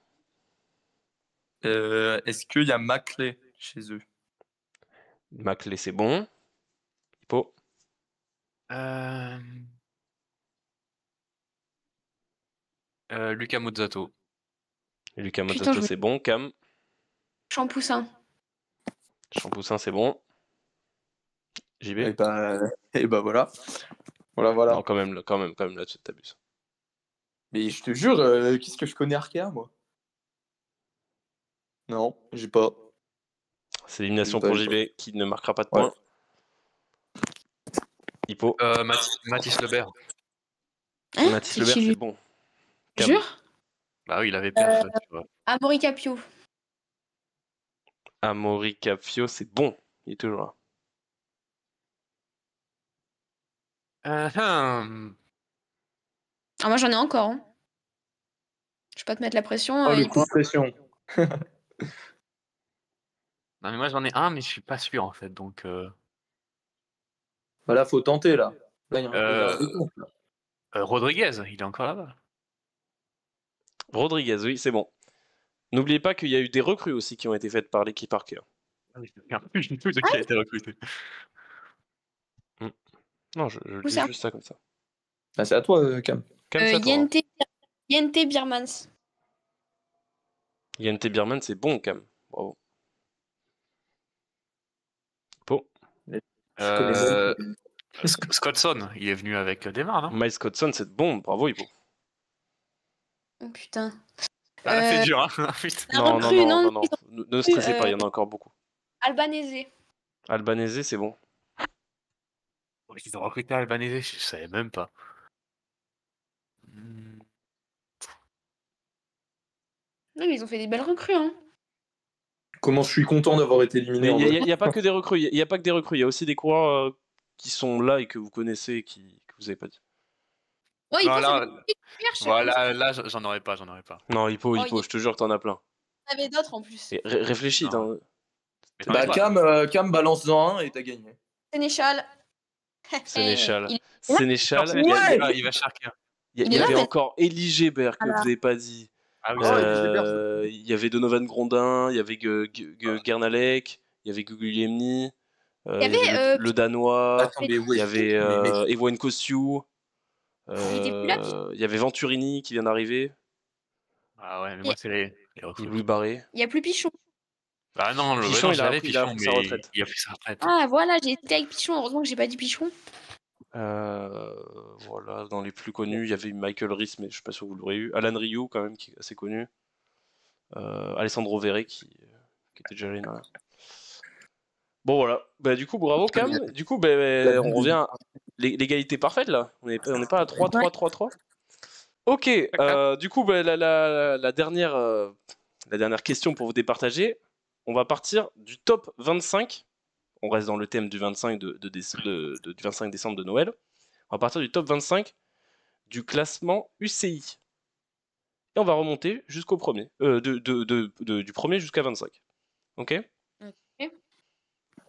Speaker 4: Est-ce qu'il y a Maclay chez eux?
Speaker 2: Maclay, c'est bon. Hippo.
Speaker 1: Luca Mozzato.
Speaker 2: Lucas
Speaker 3: Putain,
Speaker 2: Mazzato,
Speaker 3: je-
Speaker 2: c'est bon. Cam.
Speaker 3: Champoussin.
Speaker 2: Champoussin, c'est bon. JB.
Speaker 4: Et bah voilà. Voilà.
Speaker 2: Non, quand même, là, tu t'abuses.
Speaker 4: Mais je te jure, qu'est-ce que je connais Arkea, moi? Non, j'ai pas.
Speaker 2: C'est l'élimination
Speaker 4: J'ai
Speaker 2: pour
Speaker 4: pas.
Speaker 2: JB qui ne marquera pas de
Speaker 4: Ouais.
Speaker 2: points. Hippo.
Speaker 1: Mathis Lebert.
Speaker 3: Hein?
Speaker 2: Mathis
Speaker 3: C'est
Speaker 2: Lebert,
Speaker 3: qui, lui?
Speaker 2: c'est bon. Cam.
Speaker 3: Jure?
Speaker 1: Bah oui, il avait perf. Tu vois.
Speaker 3: Amaury Capio.
Speaker 2: Amaury Capio, c'est bon. Il est toujours là.
Speaker 3: Ah, moi, j'en ai encore. Hein. Je vais pas te mettre la pression.
Speaker 4: Oh, le
Speaker 3: il
Speaker 4: coup de pression.
Speaker 1: Non, mais moi j'en ai un, mais je suis pas sûr en fait. Donc,
Speaker 4: Voilà, faut tenter là. Là, il y a un décompte, là.
Speaker 1: Rodriguez, il est encore là-bas.
Speaker 2: Rodriguez, oui, c'est bon. N'oubliez pas qu'il y a eu des recrues aussi qui ont été faites par l'équipe Arkea.
Speaker 1: Ah oui, je me souviens plus du tout de qui a été recruté.
Speaker 2: Non, je dis
Speaker 3: ça.
Speaker 2: juste ça comme ça.
Speaker 4: Ah, c'est à toi, Cam.
Speaker 2: Cam, c'est à toi, hein.
Speaker 3: Yente Birmans.
Speaker 2: Yente Bierman, c'est bon, Cam. Bravo. Hippo.
Speaker 4: Je connais même pas.
Speaker 1: Scottson, il est venu avec Desmar, non?
Speaker 2: Miles Codson, c'est bon. Bravo, Hippo.
Speaker 3: Oh putain.
Speaker 1: Ah, là, c'est dur, hein. Putain.
Speaker 3: La
Speaker 2: Non.
Speaker 3: recrue, non.
Speaker 2: Ne stressez pas, il y en a encore beaucoup.
Speaker 3: Albanese.
Speaker 2: Albanese, c'est bon.
Speaker 1: Ils ont recruté Albanese, je savais même pas.
Speaker 3: Non, mais ils ont fait des belles recrues. Hein.
Speaker 4: Comment je suis content d'avoir été éliminé.
Speaker 2: Mais
Speaker 4: en
Speaker 2: il n'y a pas que des recrues. Il y a pas que des recrues. Il y a aussi des coureurs qui sont là et que vous connaissez et que vous n'avez pas dit.
Speaker 3: Oh, il
Speaker 1: Non,
Speaker 3: pense
Speaker 1: là,
Speaker 3: à cherche.
Speaker 1: voilà, là, j'en aurais pas, j'en aurais pas.
Speaker 2: Non, Hippo,
Speaker 3: Oh,
Speaker 2: je te jure que t'en as plein.
Speaker 3: Il y en avait d'autres en plus.
Speaker 2: Et réfléchis,
Speaker 1: Non.
Speaker 2: hein.
Speaker 1: Mais j'en ai
Speaker 4: Bah,
Speaker 1: pas.
Speaker 4: Cam balance-en un et t'as gagné.
Speaker 3: Sénéchal.
Speaker 2: Sénéchal.
Speaker 3: Il-
Speaker 2: Sénéchal.
Speaker 1: Non, il va Shark.
Speaker 2: Il
Speaker 3: Il
Speaker 2: y
Speaker 3: est là,
Speaker 2: avait
Speaker 3: mais-
Speaker 2: encore Elie Gébert que vous
Speaker 3: Alors.
Speaker 2: n'avez pas dit.
Speaker 1: Ah oui,
Speaker 4: Oh,
Speaker 1: c'est vrai.
Speaker 4: Elie Gébert,
Speaker 2: Il y avait Donovan Grondin, il y avait Gernalek, il y avait Guglielmi,
Speaker 3: Il y
Speaker 2: il y avait
Speaker 3: avait,
Speaker 2: le Danois,
Speaker 4: Attends, mais
Speaker 2: il
Speaker 4: ouais.
Speaker 2: y avait
Speaker 4: Mais mec,
Speaker 2: Ewan Kosciu,
Speaker 3: Il était plus là,
Speaker 2: il y avait Venturini qui vient d'arriver,
Speaker 1: Ah ouais, mais moi, c'est les
Speaker 2: et
Speaker 1: recrues.
Speaker 2: Louis Barré.
Speaker 3: il n'y a plus Pichon.
Speaker 1: Ah non,
Speaker 2: Pichon, il a
Speaker 1: j'avais
Speaker 2: pris
Speaker 1: Pichon,
Speaker 2: sa
Speaker 1: mais
Speaker 2: retraite.
Speaker 1: il a pris sa retraite.
Speaker 3: Ah, voilà, j'ai été avec Pichon. Heureusement que j'ai pas dit Pichon.
Speaker 2: Voilà, dans les plus connus, il y avait Michael Rhys, mais je suis pas sûr que vous l'aurez eu. Alan Rioux, quand même, qui est assez connu. Alessandro Verre, qui était déjà là. Là. Bon, voilà. Bah, du coup, bravo, Cam. Du coup, on revient à l'égalité parfaite, là. On n'est pas à 3-3-3-3. Ok, du coup, la dernière question pour vous départager, on va partir du top 25. On reste dans le thème du 25 du 25 décembre de Noël. On va partir du top 25 du classement UCI. Et on va remonter jusqu'au premier. Du premier jusqu'à 25. Ok ?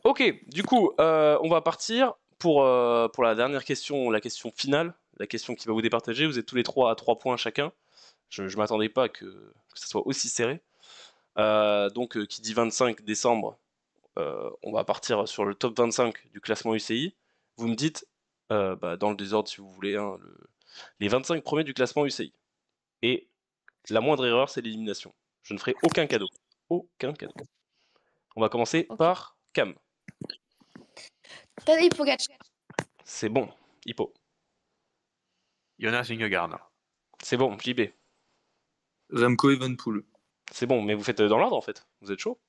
Speaker 2: Ok, du coup, on va partir pour la dernière question, la question finale, la question qui va vous départager. Vous êtes tous les trois à 3 points chacun. Je ne m'attendais pas que ça soit aussi serré. Donc, qui dit 25 décembre, on va partir sur le top 25 du classement UCI. Vous me dites, dans le désordre si vous voulez, hein, les 25 premiers du classement UCI. Et la moindre erreur, c'est l'élimination. Je ne ferai aucun cadeau. Aucun cadeau. On va commencer par Cam.
Speaker 3: Tadej Pogacar.
Speaker 2: C'est bon. Hippo.
Speaker 1: Jonas Vingegaard.
Speaker 2: C'est bon. JB.
Speaker 5: Remco Evenepoel.
Speaker 2: C'est bon, mais vous faites dans l'ordre en fait. Vous êtes chaud.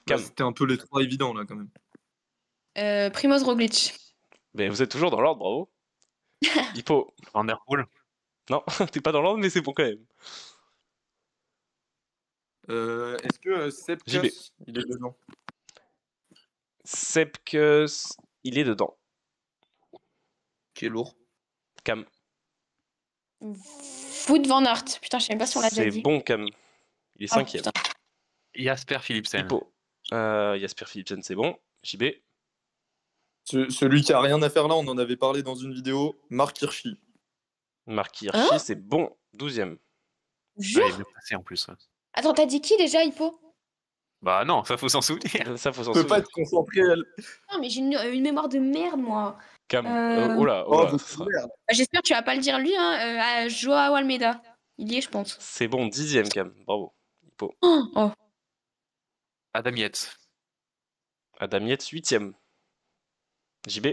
Speaker 2: Cam.
Speaker 5: C'était un peu les trois évidents là quand même.
Speaker 3: Primoz Roglic.
Speaker 2: Mais vous êtes toujours dans l'ordre, bravo. Hippo.
Speaker 1: Van der Poel.
Speaker 2: Non, t'es pas dans l'ordre, mais c'est bon quand même.
Speaker 4: est-ce que Sepp
Speaker 2: JB.
Speaker 4: Kuss, il est dedans?
Speaker 2: Sepkus, il est dedans.
Speaker 5: Qui est lourd.
Speaker 2: Cam.
Speaker 3: Wout van Aert. Putain, je sais même pas si on l'a déjà
Speaker 2: C'est
Speaker 3: dit.
Speaker 2: bon, Cam. Il est
Speaker 3: Oh,
Speaker 2: 5ème.
Speaker 3: putain.
Speaker 1: Jasper Philipsen.
Speaker 2: Hippo. Jasper Philipsen, c'est bon. JB.
Speaker 4: Celui qui a rien à faire là, on en avait parlé dans une vidéo, Marc Hirschi.
Speaker 2: Marc Hirschi, c'est bon. 12ème.
Speaker 3: Jure.
Speaker 1: Ouais, il est bien placé en plus.
Speaker 3: Attends, t'as dit qui déjà, Hippo?
Speaker 1: Bah non, ça faut s'en souvenir.
Speaker 2: Ça, faut s'en
Speaker 4: On peut pas
Speaker 2: souvenir.
Speaker 4: être concentré.
Speaker 3: Non, mais j'ai une mémoire de merde, moi.
Speaker 2: Cam.
Speaker 3: Euh,
Speaker 2: Oh là,
Speaker 4: Oh,
Speaker 2: ça sera-
Speaker 4: merde.
Speaker 3: Bah, j'espère que tu vas pas le dire lui, hein. Joao Almeida. Il y est, je pense.
Speaker 2: C'est bon, 10ème, Cam. Bravo. Hippo.
Speaker 3: Oh.
Speaker 1: Adam Yates.
Speaker 2: Adam Yates, 8ème. JB.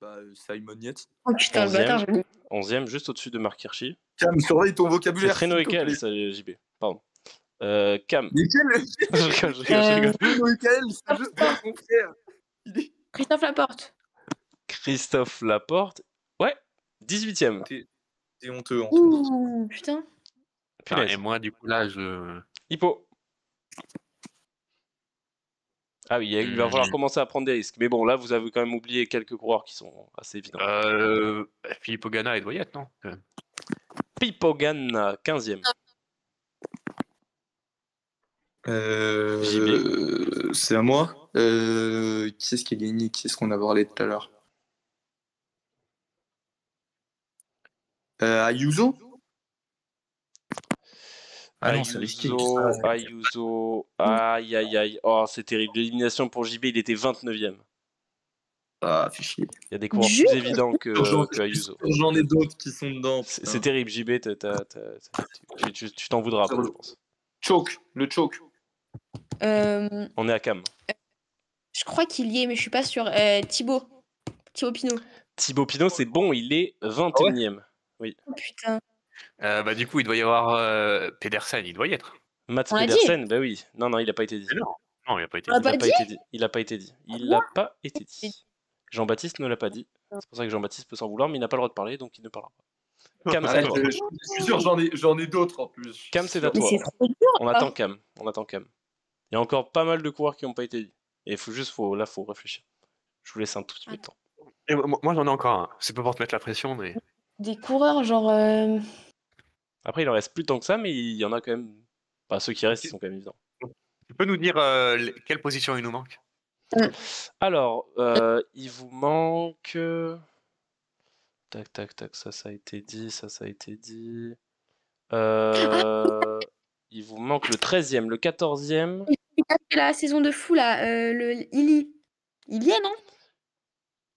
Speaker 4: Bah, Simon Yates.
Speaker 3: Oh putain, le
Speaker 2: 11e.
Speaker 3: bâtard, je l'ai.
Speaker 2: 11ème, juste au-dessus de Marc Hirschi.
Speaker 4: Cam, surveille ton
Speaker 2: C'est
Speaker 4: vocabulaire.
Speaker 2: Treno
Speaker 4: s'il te
Speaker 2: Ekel,
Speaker 4: plaît.
Speaker 2: ça, JB. Pardon. Cam.
Speaker 4: Mais quel
Speaker 2: Je rigole.
Speaker 4: Treno Ekel, c'est juste pas son frère. Il est...
Speaker 3: Christophe Laporte.
Speaker 2: Christophe Laporte. Ouais, 18ème.
Speaker 5: C'est honteux en tout.
Speaker 3: Ouh, putain.
Speaker 1: Ah,
Speaker 2: Punaise.
Speaker 1: et moi, du coup, là, je.
Speaker 2: Hippo. Ah oui, il va falloir commencer à prendre des risques. Mais bon, là, vous avez quand même oublié quelques coureurs qui sont assez évidents.
Speaker 1: Philippe Ogana et Doyet, non
Speaker 2: Pipogan, 15ème.
Speaker 5: C'est à moi. Qui est-ce qui a gagné? Qui est-ce qu'on a parlé tout à l'heure? Ayuso? Ah non, c'est risqué.
Speaker 2: Ayuso. Aïe, aïe, aïe. Oh, c'est terrible. L'élimination pour JB, il était 29ème.
Speaker 5: Ah, fait chier.
Speaker 2: Il y a des coureurs
Speaker 3: Juste.
Speaker 2: plus évidents que Ayuso.
Speaker 5: J'en ai d'autres qui sont dedans.
Speaker 2: C'est terrible, JB. Tu t'en voudras après, je pense.
Speaker 5: Choke, le choke.
Speaker 2: On est à Cam.
Speaker 3: Je crois qu'il y est, mais je suis pas sûre. Thibaut Pinot.
Speaker 2: Thibaut Pinot, c'est bon, il est 21ème.
Speaker 3: Oh putain.
Speaker 1: Bah, du coup, il doit y avoir Pedersen, il doit y être.
Speaker 2: Mats
Speaker 3: On l'a
Speaker 2: Pedersen, bah oui. Non, il a pas été dit.
Speaker 1: Mais non, non, il n'a pas été.
Speaker 3: On l'a
Speaker 2: Il a
Speaker 3: pas
Speaker 2: pas
Speaker 3: dit
Speaker 2: été dit. Il a pas été dit. Il l'a pas été dit. Jean-Baptiste ne l'a pas dit. C'est pour ça que Jean-Baptiste peut s'en vouloir, mais il n'a pas le droit de parler, donc il ne parlera pas. Cam, c'est à toi.
Speaker 4: Je suis sûr, j'en ai d'autres en plus.
Speaker 2: Cam, c'est à
Speaker 3: Mais
Speaker 2: toi.
Speaker 3: c'est trop dur.
Speaker 2: On attend Cam. Il y a encore pas mal de coureurs qui n'ont pas été dit. Et faut réfléchir. Je vous laisse un tout petit peu de temps.
Speaker 1: Et moi, j'en ai encore un. C'est pas pour te mettre la pression, mais.
Speaker 3: Des coureurs, genre.
Speaker 2: Après, il en reste plus tant que ça, mais il y en a quand même. Enfin, ceux qui restent, ils sont quand même évidents.
Speaker 1: Tu peux nous dire quelle position il nous manque?
Speaker 2: Alors, il vous manque. Tac, tac, tac, ça a été dit, ça a été dit. Il vous manque le 13e, le 14e.
Speaker 3: C'est la saison de fou, là. Le Illy. Il y est, non?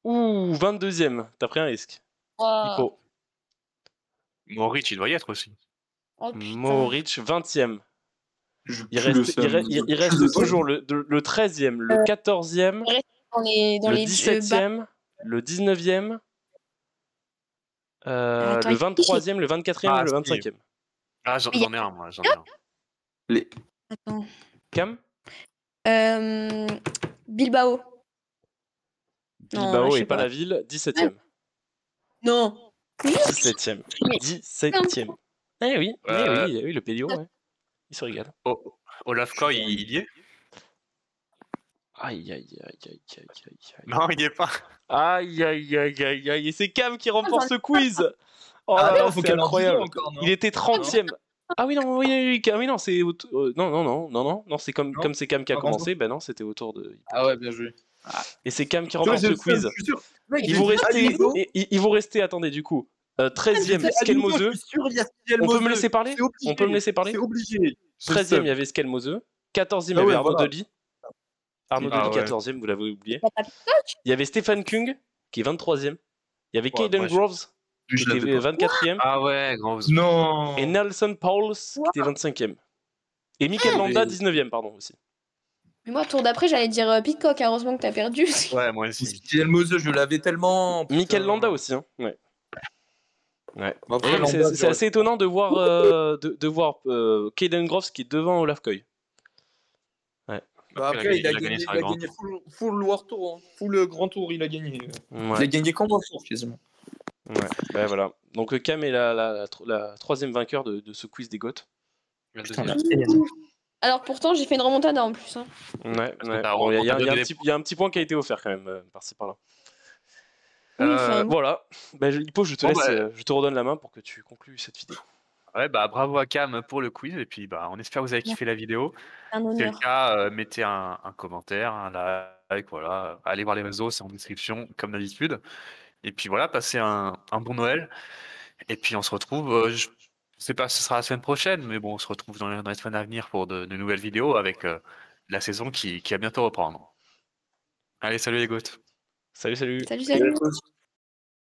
Speaker 2: Ouh, 22e, t'as pris un risque. Hippo.
Speaker 1: Moritz, il doit y être aussi.
Speaker 3: Oh, putain.
Speaker 2: Moritz, 20e. Il
Speaker 4: Plus le
Speaker 2: reste,
Speaker 4: seum.
Speaker 2: il reste toujours le 13e, le 14e,
Speaker 3: Dans
Speaker 2: le
Speaker 3: les
Speaker 2: 17e, le 19e,
Speaker 3: Attends,
Speaker 2: le 23e, le 24e
Speaker 1: Ah,
Speaker 2: et le
Speaker 1: si.
Speaker 2: 25e.
Speaker 1: Ah, j'en ai un, moi, j'en ai un.
Speaker 3: Attends.
Speaker 2: Cam?
Speaker 3: Bilbao. Non,
Speaker 2: Bilbao
Speaker 3: je
Speaker 2: et
Speaker 3: sais
Speaker 2: pas
Speaker 3: pas.
Speaker 2: la ville, 17e.
Speaker 3: Non.
Speaker 2: 17e.
Speaker 3: Mais-
Speaker 2: 17e. Eh oui,
Speaker 1: Euh,
Speaker 2: oui, le Pédio, ouais. Il se régale.
Speaker 1: Olaf Koy, il y est?
Speaker 2: Aïe, aïe, aïe, aïe, aïe, aïe, aïe.
Speaker 1: Non, il y est pas.
Speaker 2: Aïe, aïe, aïe, aïe, aïe. Et c'est Cam qui remporte ce quiz. Oh
Speaker 4: Ah
Speaker 2: là là,
Speaker 4: non, faut
Speaker 2: c'est
Speaker 4: qu'elle en dise
Speaker 2: incroyable.
Speaker 4: encore, non?
Speaker 2: Il était 30e. Ah oui, non, oui, oui, non, c'est. Non, c'est
Speaker 4: Non,
Speaker 2: comme c'est Cam qui a
Speaker 4: pas
Speaker 2: commencé, ben non, c'était autour de.
Speaker 4: Ah ouais, bien joué.
Speaker 2: Et c'est Cam qui
Speaker 4: Tu vois,
Speaker 2: remporte
Speaker 4: j'ai
Speaker 2: ce
Speaker 4: le seum,
Speaker 2: quiz.
Speaker 4: je suis sûr. Mec,
Speaker 2: Il
Speaker 4: j'ai
Speaker 2: vous
Speaker 4: dit
Speaker 2: restez,
Speaker 4: Aligo.
Speaker 2: il vous restez, attendez, du coup, 13e,
Speaker 4: Aligo,
Speaker 2: Skelmoseux.
Speaker 4: je suis sûr, il y a
Speaker 2: On peut me
Speaker 4: Skelmoseux.
Speaker 2: laisser parler?
Speaker 4: C'est obligé.
Speaker 2: On peut me laisser parler?
Speaker 4: C'est obligé. J'ai le
Speaker 2: 13e,
Speaker 4: seum.
Speaker 2: il y avait Skelmoseux. 14e, il y
Speaker 4: Ah
Speaker 2: avait
Speaker 4: ouais,
Speaker 2: Arnaud
Speaker 4: voilà.
Speaker 2: Delis. Arnaud
Speaker 1: Ah
Speaker 2: Delis,
Speaker 1: ouais.
Speaker 2: 14e, vous l'avez oublié.
Speaker 3: T'as pas-
Speaker 2: Il y avait Stéphane Kung, qui est 23e. Il y avait
Speaker 1: Ouais,
Speaker 2: Caden
Speaker 1: moi,
Speaker 2: Groves, qui
Speaker 4: Je
Speaker 2: était
Speaker 4: l'avais pas.
Speaker 2: 24e.
Speaker 1: Ah ouais, grand.
Speaker 4: Non.
Speaker 2: Et Nelson Pauls, qui était 25e. Et Mikel Landa, 19e, pardon, aussi.
Speaker 3: Mais moi, tour d'après, j'allais dire Pitcock. Heureusement que t'as perdu.
Speaker 1: Ouais, moi aussi.
Speaker 4: Skelmoseux, je l'avais tellement. putain.
Speaker 2: Mikel Landa aussi, hein. Ouais.
Speaker 4: Bon, après,
Speaker 2: Oui, mais
Speaker 4: Landa,
Speaker 2: c'est assez étonnant de voir, Caden Groves qui est devant Olaf Koy.
Speaker 4: Bah, après, il a gagné
Speaker 1: sur un grand tour.
Speaker 4: full World Tour. Hein. Full Grand Tour, il a gagné. Il a
Speaker 2: Ouais,
Speaker 4: gagné qu'en World Tour, quasiment.
Speaker 2: ouais. Ben voilà. Donc Cam est la troisième vainqueur de ce quiz des GOAT.
Speaker 1: La
Speaker 4: Putain,
Speaker 1: deuxième.
Speaker 4: merci.
Speaker 3: Alors pourtant, j'ai fait une remontada en plus. Hein.
Speaker 2: Ouais,
Speaker 1: Parce que
Speaker 2: ouais.
Speaker 1: t'as-
Speaker 2: Bon, il y a
Speaker 1: on t'a donné
Speaker 2: il y a un petit point qui a été offert quand même, par-ci par-là.
Speaker 3: Oui, enfin,
Speaker 2: Voilà. Ben, Hippo, je te
Speaker 1: Bon,
Speaker 2: laisse,
Speaker 1: bah.
Speaker 2: je te redonne la main pour que tu conclues cette vidéo.
Speaker 1: Ouais, bah bravo à Cam pour le quiz. Et puis, bah, on espère que vous avez kiffé la vidéo.
Speaker 3: un
Speaker 1: Si c'est le
Speaker 3: honneur.
Speaker 1: cas, mettez un commentaire, un like, voilà. Allez voir les réseaux, c'est en description, comme d'habitude. Et puis voilà, passez un bon Noël. Et puis on se retrouve, je sais pas si ce sera la semaine prochaine, mais bon, on se retrouve dans les semaines à venir pour de nouvelles vidéos avec la saison qui va bientôt reprendre. Allez, salut les gouttes.
Speaker 2: Salut, salut.
Speaker 3: Salut, salut.